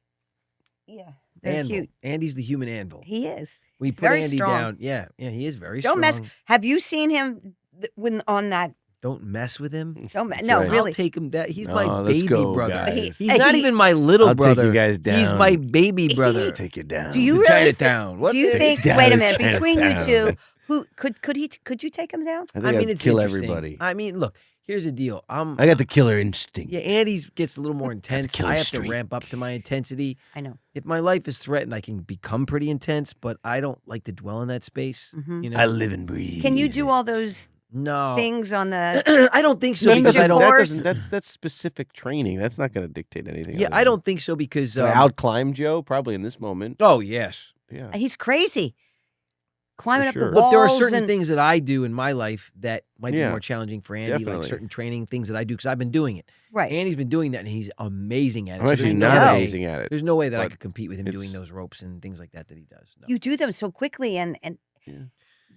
S1: yeah, they're
S3: Anvil.
S1: cute.
S3: Andy's the human anvil.
S1: He is.
S3: We
S1: He's
S3: put
S1: very
S3: Andy
S1: strong.
S3: down. Yeah, he is very
S1: Don't
S3: strong.
S1: mess. Have you seen him when on that
S3: Don't mess with him.
S1: No,
S2: right.
S1: really.
S3: I'll take him. He's
S2: Oh,
S3: my
S2: let's
S3: baby
S2: go,
S3: brother.
S2: guys.
S3: He's not even my little
S2: I'll
S3: brother.
S2: take you guys
S3: He's
S2: down.
S3: my baby brother.
S2: Take you down.
S1: Do you
S3: To
S1: really?
S3: Chinatown. What?
S1: Do you think?
S2: Down
S1: Wait a
S2: to
S1: minute. Between you
S2: Chinatown.
S1: two, who could you take him down?
S2: I think I'd
S3: it's
S2: kill
S3: interesting.
S2: everybody.
S3: I mean, look. Here's the deal.
S2: I got the killer instinct.
S3: Yeah, Andy's gets a little more intense.
S2: killer
S3: I have
S2: streak.
S3: to ramp up to my intensity.
S1: I know.
S3: If my life is threatened, I can become pretty intense, but I don't like to dwell in that space.
S1: Mhm.
S3: You know,
S2: I live and breathe.
S1: Can you do all those
S3: no
S1: things on the?
S3: I don't think so
S1: Ninja
S3: because I don't.
S1: course.
S2: That's specific training. That's not going to dictate anything.
S3: Yeah, I don't think so because.
S2: Can I outclimb Joe probably in this moment.
S3: Oh yes.
S2: Yeah.
S1: He's crazy. Climbing up
S2: sure.
S1: the walls.
S3: Look, there are certain
S1: and,
S3: things that I do in my life that might be
S2: Yeah,
S3: more challenging for Andy, like
S2: definitely.
S3: certain training things that I do because I've been doing it.
S1: Right.
S3: Andy's been doing that, and he's amazing at it.
S2: I'm
S3: So
S2: actually
S3: there's no
S2: not
S3: way-
S2: amazing at it.
S3: There's no way that I
S2: but
S3: could compete with him doing
S2: it's-
S3: those ropes and things like that he does. No.
S1: You do them so quickly and
S2: Yeah.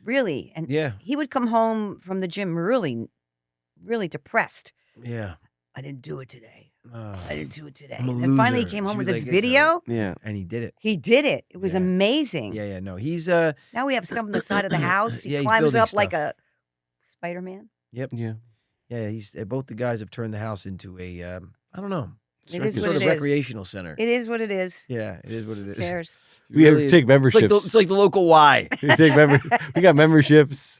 S1: really, and
S3: Yeah,
S1: he would come home from the gym really, really depressed.
S3: yeah.
S1: I didn't do it today.
S3: Oh.
S1: I didn't do it today.
S3: I'm a
S1: And finally, he
S3: loser.
S1: came home
S3: She
S1: with
S3: was
S1: this
S3: like,
S1: video.
S2: Yeah.
S3: And he did it.
S1: He did it. It was
S3: Yeah.
S1: amazing.
S3: Yeah, no, he's
S1: Now we have some on the side of the house. He
S3: Yeah, he's
S1: climbs
S3: building
S1: up like
S3: stuff.
S1: a Spider-Man.
S2: Yeah.
S3: yeah, he's both the guys have turned the house into a I don't know,
S1: It is
S3: some
S1: what
S3: sort
S1: it
S3: of
S1: is.
S3: recreational center.
S1: It is what it is.
S3: Yeah, it is what it
S1: Who
S3: is.
S1: cares?
S2: We
S3: Really is.
S2: take
S3: It's
S2: memberships.
S3: it's like the local Y.
S2: we got memberships.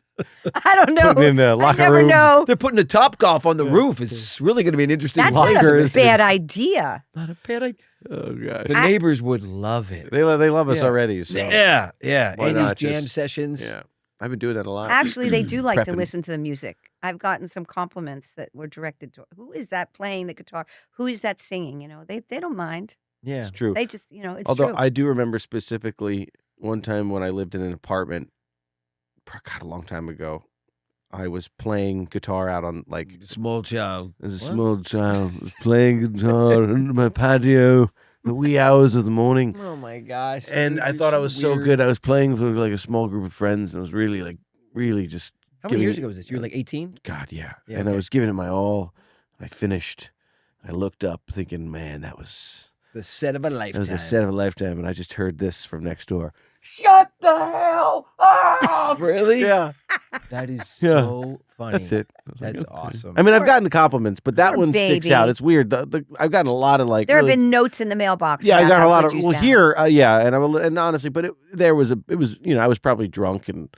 S1: I don't know.
S2: Put 'em in the
S1: I
S2: locker
S1: never
S2: room.
S1: know.
S3: They're putting a top golf on the roof. It's really going to be an interesting
S1: That's
S3: place.
S1: not a
S2: lockers.
S1: bad idea.
S3: Not a bad idea.
S2: Oh gosh.
S3: The neighbors would love it.
S2: They love us
S3: Yeah.
S2: already. So
S3: Yeah.
S2: Why
S3: Andy's
S2: not
S3: jam
S2: just-
S3: sessions.
S2: yeah. I've been doing that a lot.
S1: Actually, they do like to
S2: Prepping.
S1: listen to the music. I've gotten some compliments that were directed to who is that playing the guitar? Who is that singing? You know, they don't mind.
S3: Yeah.
S2: It's true.
S1: They just, it's
S2: Although
S1: true.
S2: I do remember specifically one time when I lived in an apartment, God, a long time ago, I was playing guitar out on like
S3: Small child.
S2: as a
S3: What?
S2: small child, playing guitar on my patio, the wee hours of the morning.
S3: Oh my gosh.
S2: And I thought I was so
S3: weird.
S2: good. I was playing for like a small group of friends, and I was really just
S3: How many
S2: giving
S3: years
S2: it-
S3: ago was this? You were like 18?
S2: God, yeah.
S3: Yeah,
S2: And I
S3: okay.
S2: was giving it my all. I finished. I looked up, thinking, man, that was
S3: The set of a lifetime.
S2: a set of a lifetime. And I just heard this from next door. Shut the hell up!
S3: Really?
S2: Yeah,
S3: That is
S2: Yeah.
S3: so funny.
S2: that's it. I was like,
S3: That's
S2: okay.
S3: awesome.
S2: I mean, I've
S1: Poor-
S2: gotten the compliments, but that
S1: poor
S2: one sticks
S1: baby.
S2: out. It's weird. I've gotten a lot of like.
S1: there have
S2: really-
S1: been notes in the mailbox.
S2: Yeah, I
S1: about
S2: got
S1: how
S2: a lot
S1: good
S2: of.
S1: you
S2: Well,
S1: sound.
S2: here, yeah, and honestly, but it was I was probably drunk and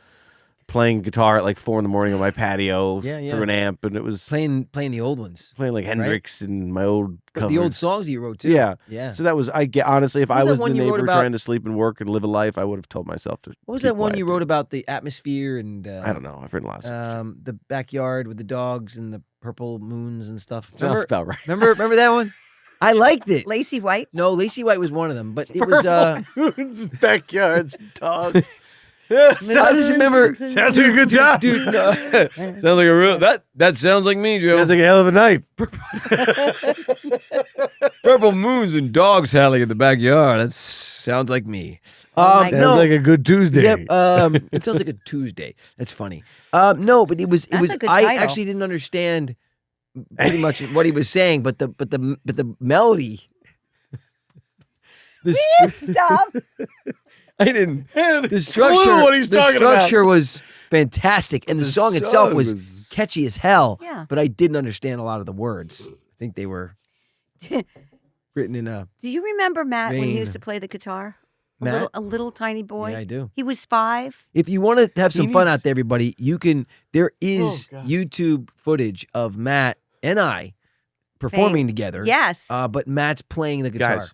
S2: playing guitar at like 4 a.m. on my patio
S3: Yeah.
S2: through an amp, and it was
S3: Playing the old ones.
S2: playing like Hendrix and my old
S3: But the old
S2: covers.
S3: songs you wrote too.
S2: Yeah.
S3: Yeah.
S2: So that was honestly, if
S3: What
S2: I
S3: was that
S2: was the
S3: one you wrote
S2: neighbor
S3: about-
S2: trying to sleep and work and live a life, I would have told myself to.
S3: What was
S2: keep
S3: that one
S2: quiet,
S3: you
S2: dude.
S3: wrote about the atmosphere and
S2: I don't know. I've written a lot of stuff.
S3: the backyard with the dogs and the purple moons and stuff.
S2: Sounds
S3: Remember,
S2: about right.
S3: remember that one? I liked it.
S1: Lacey White.
S3: No, Lacey White was one of them, but it was
S2: Moons, backyards, dogs.
S3: I just remember
S2: Sounds like a good time,
S3: dude. No, sounds like a real that sounds like me, Joe.
S2: Sounds like a hell of a night.
S3: Purple moons and dogs howling in the backyard. That sounds like me.
S1: Oh my
S2: Sounds
S3: no.
S2: like a good Tuesday.
S3: Yep. It sounds like a Tuesday. That's funny. No, but it was.
S1: That's a good
S3: I
S1: title.
S3: actually didn't understand pretty much what he was saying, but the melody. The
S1: Stop.
S3: I didn't. The
S2: Clue
S3: structure.
S2: what he's
S3: the
S2: talking about.
S3: structure was fantastic, and the song itself
S2: song
S3: was
S2: was-
S3: catchy as hell.
S1: Yeah.
S3: But I didn't understand a lot of the words. I think they were written in a.
S1: Do you remember Matt when he
S3: Vein.
S1: used to play the guitar?
S3: Matt?
S1: A little tiny boy.
S3: Yeah, I do.
S1: He was 5.
S3: If you want to have some fun
S2: needs-
S3: out there, everybody, you can. There is
S2: Oh, God.
S3: YouTube footage of Matt and I performing together.
S1: Yes.
S3: But Matt's playing the guitar.
S2: Guys,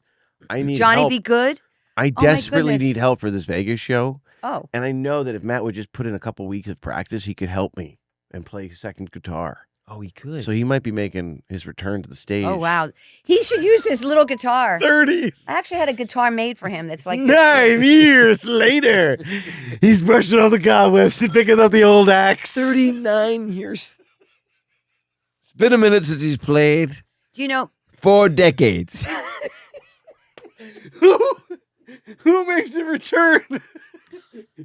S2: I need
S1: Johnny
S2: help.
S1: Be Good.
S2: I
S1: Oh, my
S2: desperately
S1: goodness.
S2: need help for this Vegas show.
S1: Oh,
S2: And I know that if Matt would just put in a couple weeks of practice, he could help me and play second guitar.
S3: Oh, he could.
S2: So he might be making his return to the stage.
S1: oh wow. He should use his little guitar.
S2: 30s.
S1: I actually had a guitar made for him that's like this
S2: 9 years later, he's brushing all the cobwebs and picking up the old axe.
S3: 39 years. It's been a minute since he's played.
S1: Do you know
S3: 4 decades.
S2: Who makes a return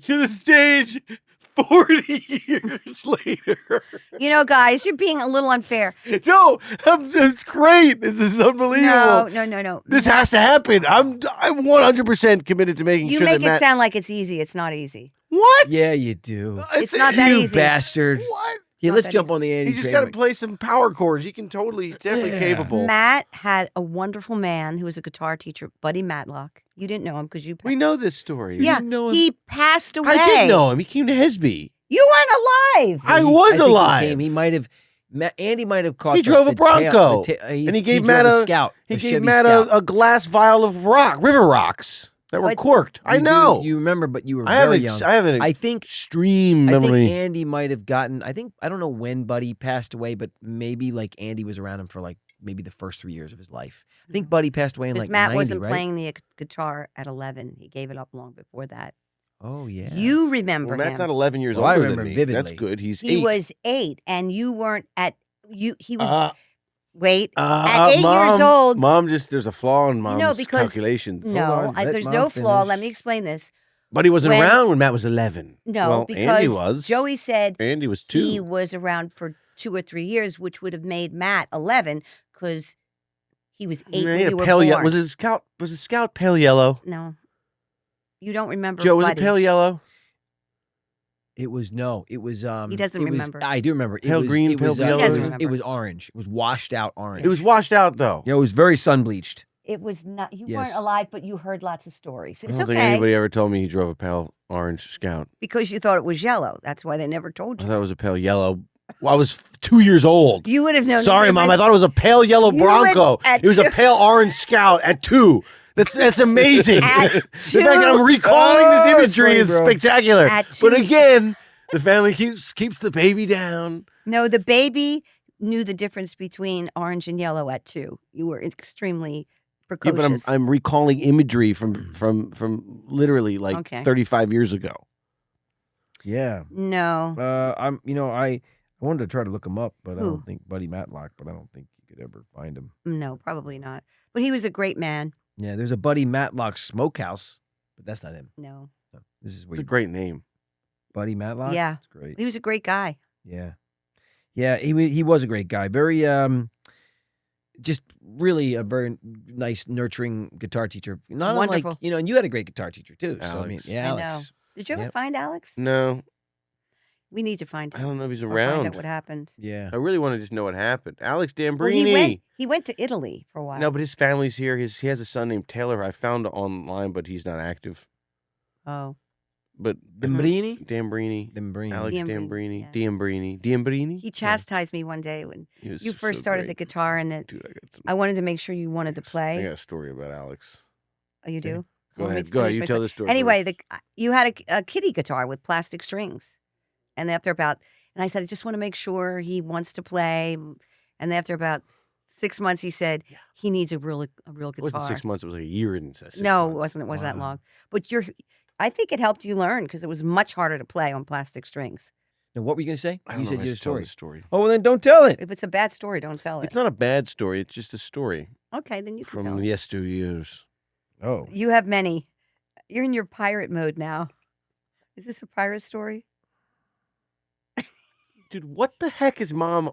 S2: to the stage 40 years later?
S1: guys, you're being a little unfair.
S2: No, it's great. This is unbelievable.
S1: No.
S2: This has to happen. I'm 100% committed to making
S1: You
S2: sure
S1: make
S2: that
S1: it
S2: Matt.
S1: sound like it's easy. It's not easy.
S2: What?
S3: Yeah, you do.
S1: It's not that
S3: You
S1: easy.
S3: bastard.
S2: What?
S3: Yeah,
S1: Not
S3: let's
S1: that
S3: jump on the Andy.
S2: He just
S3: train
S2: got to
S3: wreck.
S2: play some power chords. He can totally, he's definitely
S3: Yeah.
S2: capable.
S1: Matt had a wonderful man who was a guitar teacher, Buddy Matlock. You didn't know him because you.
S2: We know this story.
S1: Yeah,
S3: didn't know him?
S1: he passed away.
S2: I did know him. He came to Hesby.
S1: You weren't alive.
S2: I
S3: He-
S2: was
S3: think
S2: alive.
S3: He came. He might have. Andy might have caught.
S2: He drove a Bronco.
S3: And
S2: he gave Matt
S3: drove
S2: a
S3: Scout.
S2: He
S3: a
S2: gave
S3: Chevy
S2: Matt
S3: Scout.
S2: a glass vial of river rocks that were
S1: What?
S2: corked. I
S3: You do-
S2: know.
S3: You remember, but you were
S2: I have
S3: very
S2: an
S3: young.
S2: I have an
S3: I think.
S2: extreme
S3: I
S2: memory.
S3: think Andy might have gotten. I don't know when Buddy passed away, but maybe like Andy was around him for like maybe the first 3 years of his life. I think Buddy passed away in
S1: Because
S3: like
S1: Matt
S3: 90,
S1: wasn't
S3: right?
S1: playing the guitar at 11. He gave it up long before that.
S3: Oh yeah.
S1: You remember
S2: Well, Matt's
S1: him.
S2: not 11 years
S3: Well, I
S2: older than
S3: remember
S2: me.
S3: vividly.
S2: That's good. He's
S1: He
S2: 8.
S1: was 8, and you weren't at. He was. Wait.
S2: At
S1: 8 years old.
S2: Mom there's a flaw in Mom's
S1: because-
S2: calculations.
S1: No,
S3: on, let
S1: there's
S3: Mom
S1: no flaw.
S3: finish.
S1: Let me explain this.
S2: But he wasn't
S1: When-
S2: around when Matt was 11.
S1: No,
S2: well,
S1: because
S2: Andy was.
S1: Joey said
S2: Andy was 2.
S1: he was around for 2 or 3 years, which would have made Matt 11 because he was 8
S2: He
S1: when
S2: had
S1: you
S2: a
S1: were
S2: pale
S1: born.
S2: Was his scout pale yellow?
S1: No, you don't remember.
S2: Joe, was it
S1: Buddy.
S2: pale yellow?
S3: It was no. It was.
S1: He doesn't
S3: it was-
S1: remember.
S3: I do remember.
S2: Pale
S3: it was,
S2: green,
S3: it
S2: pale
S3: was,
S2: yellow?
S1: He doesn't
S3: it was,
S1: remember.
S3: it was orange. It was washed out orange.
S2: It was washed out though.
S3: Yeah, it was very sun bleached.
S1: It was not. You
S3: Yes.
S1: weren't alive, but you heard lots of stories.
S2: I
S1: It's
S2: don't think
S1: okay
S2: anybody ever told me he drove a pale orange Scout.
S1: because you thought it was yellow. That's why they never told
S2: I
S1: you.
S2: thought it was a pale yellow. Well, I was 2 years old.
S1: You would have known. the
S2: Sorry, Mom. I
S1: difference.
S2: thought it was a pale yellow
S1: You
S2: Bronco.
S1: went at
S2: It was a
S1: 2.
S2: pale orange Scout at 2. That's amazing.
S1: At
S2: The fact
S1: 2?
S2: that I'm recalling
S3: Oh,
S2: this
S3: it's
S2: imagery
S3: funny,
S2: is
S3: bro.
S2: spectacular.
S1: At
S2: But
S1: 2.
S2: again, the family keeps the baby down.
S1: No, the baby knew the difference between orange and yellow at 2. You were extremely
S2: Yeah,
S1: precocious.
S2: but I'm recalling imagery from literally like
S1: Okay.
S2: 35 years ago.
S3: Yeah.
S1: No.
S3: I'm. I wanted to try to look him up, but I
S1: Who?
S3: don't think Buddy Matlock. But I don't think you could ever find him.
S1: No, probably not. But he was a great man.
S3: Yeah, there's a Buddy Matlock Smokehouse, but that's not him.
S1: No.
S3: So this is where
S2: It's a
S3: you,
S2: great name.
S3: Buddy Matlock.
S1: Yeah.
S3: It's great.
S1: He was a great guy.
S3: Yeah, yeah. He was a great guy. Very just really a very nice, nurturing guitar teacher. Not
S1: Wonderful.
S3: unlike and you had a great guitar teacher too. So I mean,
S2: Alex.
S3: yeah,
S1: I know.
S3: Alex.
S1: Did you ever
S3: Yep.
S1: find Alex?
S2: No,
S1: We need to find
S2: I
S1: him.
S2: don't know if he's
S1: Or find out
S2: around.
S1: what happened.
S3: Yeah.
S2: I really want to just know what happened. Alex
S1: Well,
S2: Dambrini.
S1: he went to Italy for a while.
S2: No, but his family's here. He has a son named Taylor. I found online, but he's not active.
S1: Oh.
S2: But
S3: Dambrini.
S2: Dambrini.
S3: Dambrini.
S2: Alex
S1: Dambrini,
S2: Dambrini. Dambrini.
S1: He chastised me one day when
S2: He was
S1: you
S2: so
S1: first started the
S2: great.
S1: guitar and that
S2: Dude,
S1: I wanted to make sure you wanted to
S2: I
S1: play.
S2: got a story about Alex.
S1: Oh, you do?
S2: Go
S1: Want me
S2: ahead.
S1: to
S2: Go ahead.
S1: finish
S2: You
S1: my
S2: tell
S1: story?
S2: the story.
S1: Anyway, you had a kiddie guitar with plastic strings. And after about, and I said, I just want to make sure he wants to play. And after about 6 months, he said he needs a real
S2: It
S1: guitar.
S2: wasn't 6 months. It was like a year and 6
S1: No,
S2: months.
S1: it wasn't that
S3: Wow.
S1: long. But I think it helped you learn because it was much harder to play on plastic strings.
S3: Now, what were you gonna say?
S2: I
S3: You
S2: don't know
S3: said
S2: if I
S3: your
S2: should tell
S3: story.
S2: this story.
S3: Oh well, then don't tell it.
S1: If it's a bad story, don't tell it.
S2: It's not a bad story. It's just a story
S1: Okay, then you can
S2: from
S1: tell it.
S2: yesteryears.
S3: Oh.
S1: You have many. You're in your pirate mode now. Is this a pirate story?
S2: Dude, what the heck is Mom?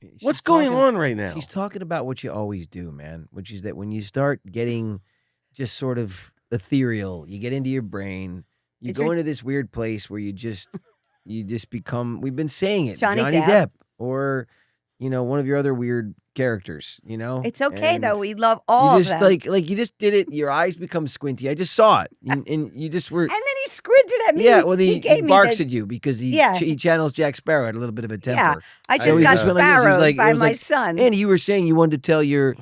S3: She's
S2: What's going
S3: talking-
S2: on right now?
S3: She's talking about what you always do, man, which is that when you start getting just sort of ethereal, you get into your brain, you
S1: It's
S3: go
S1: your-
S3: into this weird place where you just become, we've been saying it,
S1: Johnny Depp.
S3: or, one of your other weird characters,
S1: It's okay
S3: And
S1: though. We love all
S3: you
S1: of
S3: just
S1: them.
S3: like you just did it, your eyes become squinty. I just saw it. And you just were
S1: and then he squinted at me.
S3: yeah, well, he
S1: gave me
S3: barks
S1: the-
S3: at you because
S1: Yeah.
S3: he channels Jack Sparrow at a little bit of a temper.
S1: Yeah, I
S2: I
S1: just
S2: always
S1: got
S2: just
S3: went like this. He was
S1: sparrowed
S3: like- it
S1: by
S3: was
S1: my
S3: like,
S1: son.
S3: And you were saying you wanted to tell your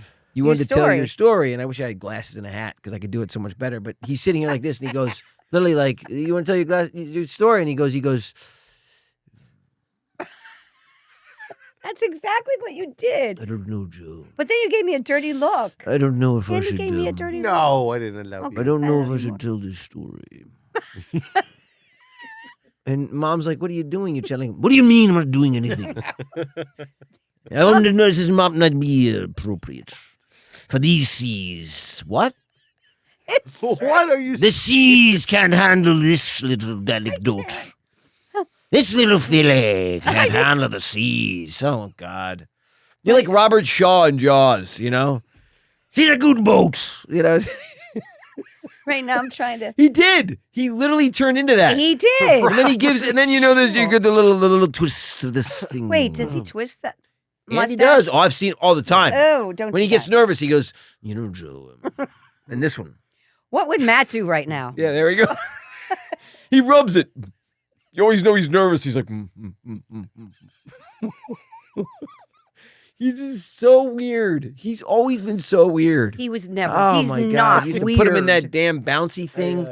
S1: story.
S3: and I wish I had glasses and a hat because I could do it so much better. But he's sitting here like this, and he goes, literally like, you want to tell your story, and he goes,
S1: That's exactly what you did.
S3: I don't know, Joe.
S1: But then you gave me a dirty look.
S3: I don't know if I
S1: Candy
S3: should.
S1: gave me a dirty look.
S2: No, I didn't allow
S1: Okay.
S2: you.
S3: I don't know if I
S1: anymore.
S3: should tell this story. And Mom's like, "What are you doing? You're channeling. What do you mean I'm not doing anything? I want to know this might not be appropriate for these seas. What?
S1: It's
S2: What are you?
S3: The seas can't handle this little anecdote. This little filly can't handle the seas. Oh, God. You're like Robert Shaw in Jaws, She's a good boat,
S1: Right now I'm trying to.
S3: He did. He literally turned into that.
S1: He did.
S3: And then he gives, and then you know, there's you get the little twist of this thing.
S1: Wait, does he twist that?
S3: And
S1: Mustache?
S3: he does. Oh, I've seen it all the time.
S1: Oh, don't.
S3: When
S1: do
S3: he gets
S1: that.
S3: nervous, he goes, you know, Joe. And this one.
S1: What would Matt do right now?
S3: Yeah, there we go. He rubs it. You always know he's nervous. He's like, He's just so weird. He's always been so weird.
S1: He was never.
S3: Oh
S1: he's
S3: my God.
S1: not
S3: You used to
S1: weird.
S3: put him in that damn bouncy thing.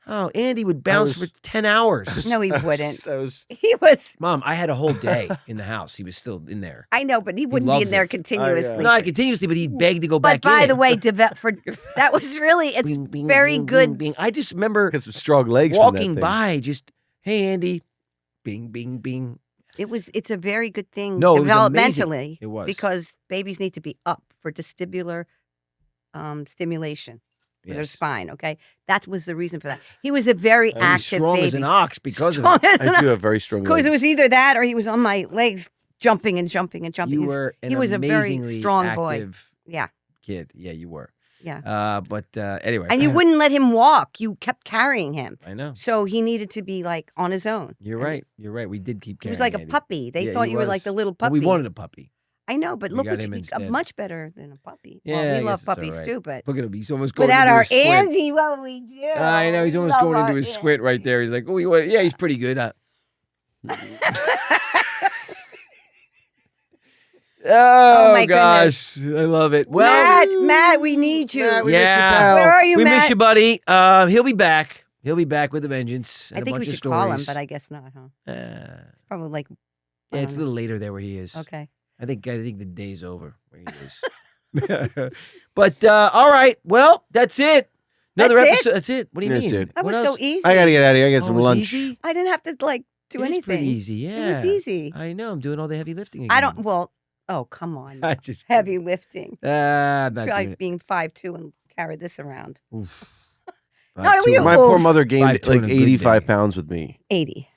S3: Oh, Andy would bounce for 10 hours.
S1: No, he wouldn't.
S2: That was
S1: He was.
S3: Mom, I had a whole day in the house. He was still in there.
S1: I know, but he wouldn't be
S3: loved
S1: in there
S3: it.
S1: continuously.
S3: Not continuously, but he'd beg to go
S1: But
S3: back in.
S1: by the way, that was really. It's
S3: Bing, bing,
S1: very
S3: bing,
S1: good.
S3: bing, bing. I just remember
S2: got some strong legs. from that
S3: walking
S2: thing.
S3: by, just, hey, Andy, bing, bing, bing.
S1: It's a very good thing
S3: No, it was amazing.
S1: developmentally.
S3: It was.
S1: because babies need to be up for vestibular stimulation for their
S3: Yes.
S1: spine. Okay, that was the reason for that. He was a very
S3: He was
S1: active
S3: strong
S1: baby.
S2: Oh,
S3: as an ox because of
S1: Strong
S3: it.
S1: as an
S2: I do have very strong
S1: Because
S2: legs.
S1: it was either that or he was on my legs jumping and jumping and jumping.
S3: You were an
S1: he was a very
S3: amazingly
S1: strong boy.
S3: active
S1: Yeah.
S3: kid. Yeah, you were.
S1: Yeah.
S3: But anyway.
S1: And you wouldn't let him walk. You kept carrying him.
S3: I know.
S1: So he needed to be like on his own.
S3: You're
S1: And
S3: right. You're right. We did keep
S1: He
S3: carrying
S1: was like a
S3: Andy.
S1: puppy. They
S3: Yeah,
S1: thought
S3: he
S1: you were like
S3: was.
S1: the little
S3: Well,
S1: puppy.
S3: we wanted a puppy.
S1: I know, but
S3: We
S1: look
S3: got
S1: what
S3: him
S1: you
S3: instead.
S1: much better than a puppy.
S3: Yeah,
S1: Well,
S3: I
S1: we
S3: guess
S1: love
S3: it's all
S1: puppies
S3: right.
S1: too, but
S3: Look at him. He's almost going
S1: without
S3: into
S1: our
S3: a squint.
S1: Andy, what would we do?
S3: I know. He's
S1: We
S3: almost
S1: love
S3: going
S1: our
S3: into a squint right there. He's like, oh, yeah, he's pretty good. Oh,
S1: my
S3: gosh. I love it. Well,
S1: Matt, we need you.
S2: Matt, we miss you,
S3: yeah.
S2: pal.
S1: Where are you,
S3: we
S1: Matt?
S3: miss you, buddy. He'll be back. He'll be back with a vengeance. And
S1: I
S3: a
S1: think we
S3: bunch of
S1: should call him,
S3: stories.
S1: but I guess not, huh? It's probably like
S3: Yeah, it's a
S1: don't
S3: little later there where he is.
S1: okay.
S3: I think the day's over where he is. But all right, well, that's it. Another
S1: That's it?
S3: episode. That's it. What do you
S2: That's
S3: mean?
S2: it.
S1: That
S3: What
S1: was
S3: else?
S1: so easy.
S2: I gotta get out of here. I got
S3: Oh,
S2: some
S3: it was
S2: lunch.
S3: easy?
S1: I didn't have to like do
S3: It is
S1: anything.
S3: pretty easy. Yeah,
S1: It was easy.
S3: I know. I'm doing all the heavy lifting again.
S1: I don't. Well, oh come on,
S3: I just
S1: heavy lifting.
S3: I'm not
S1: It's like
S3: doing it.
S1: being 5'2" and carry this around.
S3: Oof.
S1: No,
S3: Five,
S1: we
S3: two,
S1: don't-
S2: My
S1: Oof.
S2: poor mother gained
S3: 5'2"
S2: like
S3: on a good
S2: 85
S3: day.
S2: pounds with me.
S1: 80.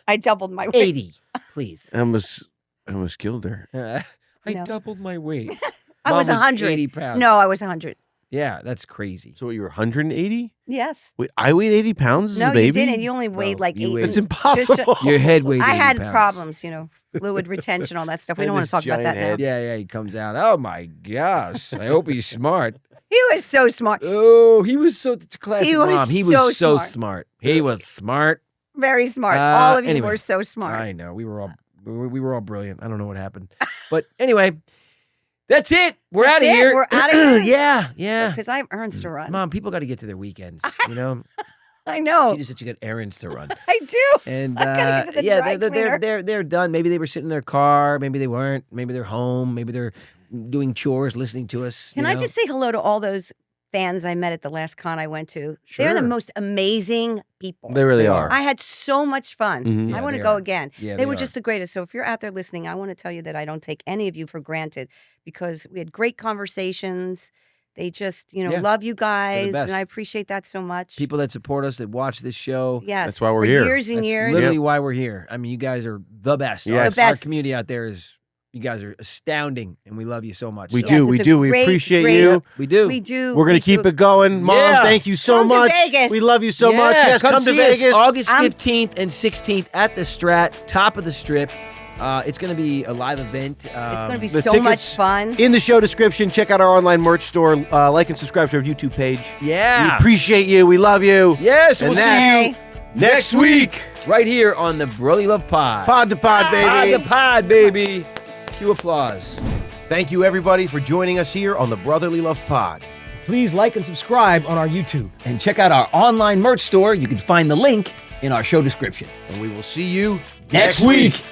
S1: I doubled my weight.
S3: 80, please.
S2: I almost killed her.
S3: I
S1: No.
S3: doubled my weight.
S1: I was
S3: Mom
S1: 100.
S3: 80 pounds.
S1: No, I was 100.
S3: Yeah, that's crazy.
S2: So you were 180?
S1: Yes.
S2: Wait, I weighed 80 pounds as
S1: No,
S2: a baby?
S1: you didn't. You only weighed
S3: No,
S1: like
S3: you
S1: 8.
S3: weighed-
S2: It's impossible.
S3: Your head weighed
S1: I
S3: 80
S1: had
S3: pounds.
S1: problems, fluid retention, all that stuff. We
S2: I
S1: don't
S2: had
S1: want to talk
S2: this
S1: about that
S2: giant
S1: now.
S2: head.
S3: Yeah, he comes out. Oh my gosh! I hope he's smart.
S1: He was so smart.
S3: Oh, he was so classic
S1: He was
S3: mom. He was
S1: so
S3: so
S1: smart.
S3: smart. He was smart.
S1: Very smart. All of you
S3: Anyway,
S1: were so smart.
S3: I know. We were all brilliant. I don't know what happened, but anyway, that's it. We're out
S1: That's
S3: of
S1: it?
S3: here.
S1: We're outta here?
S3: yeah.
S1: Because I have errands to run.
S3: Mom, people got to get to their weekends. You know,
S1: I know.
S3: you just said you got errands to run.
S1: I do.
S3: And
S1: I gotta get to the
S3: yeah,
S1: dry cleaner.
S3: they're done. Maybe they were sitting in their car. Maybe they weren't. Maybe they're home. Maybe they're doing chores, listening to us.
S1: Can I just say hello to all those fans I met at the last con I went to? They're the
S3: Sure.
S1: most amazing people.
S2: They really
S3: They
S2: are.
S1: I had so much fun.
S2: Mhm.
S3: Yeah,
S1: I want to
S3: they
S1: go
S3: are.
S1: again.
S3: Yeah,
S1: they were
S3: are.
S1: just the greatest. So if you're out there listening, I want to tell you that I don't take any of you for granted because we had great conversations. They just,
S3: Yeah.
S1: love you guys,
S3: best.
S1: and I appreciate that so much.
S3: people that support us, that watch this show.
S1: yes,
S2: That's why we're
S1: for
S2: here.
S1: years and
S3: That's
S1: years.
S3: literally why we're here. I mean, you guys are the best.
S2: Yes.
S1: The
S3: Our
S1: best.
S3: community out there you guys are astounding, and we love you so much.
S2: We
S3: So-
S1: Yes,
S2: do. We
S1: it's a
S2: do. We
S1: great,
S2: appreciate
S1: great-
S2: you.
S3: We do.
S1: We do.
S2: We're going
S1: we
S2: to keep
S1: do.
S2: it going. Mom,
S3: Yeah.
S2: thank you so
S1: Come to
S2: much.
S1: Vegas.
S2: We love you so much.
S3: Yeah,
S2: Yes, come to
S3: see us
S2: Vegas.
S3: August
S1: I'm-
S3: 15th and 16th at the Strat, top of the strip. It's going to be a live event.
S1: It's going to be
S2: the
S1: so much
S2: tickets-
S1: fun.
S2: In the show description, check out our online merch store. Like and subscribe to our YouTube page. We
S3: Yeah.
S2: appreciate you. We love you.
S3: Yes,
S2: And
S3: we'll
S2: that's-
S3: see you
S2: Next week,
S3: right here on the Brotherly Love Pod.
S2: pod to pod,
S3: Pod
S2: baby.
S3: the pod, baby. Cue applause.
S2: Thank you, everybody, for joining us here on the Brotherly Love Pod.
S3: Please like and subscribe on our YouTube. And check out our online merch store. You can find the link in our show description.
S2: And we will see you
S3: Next week.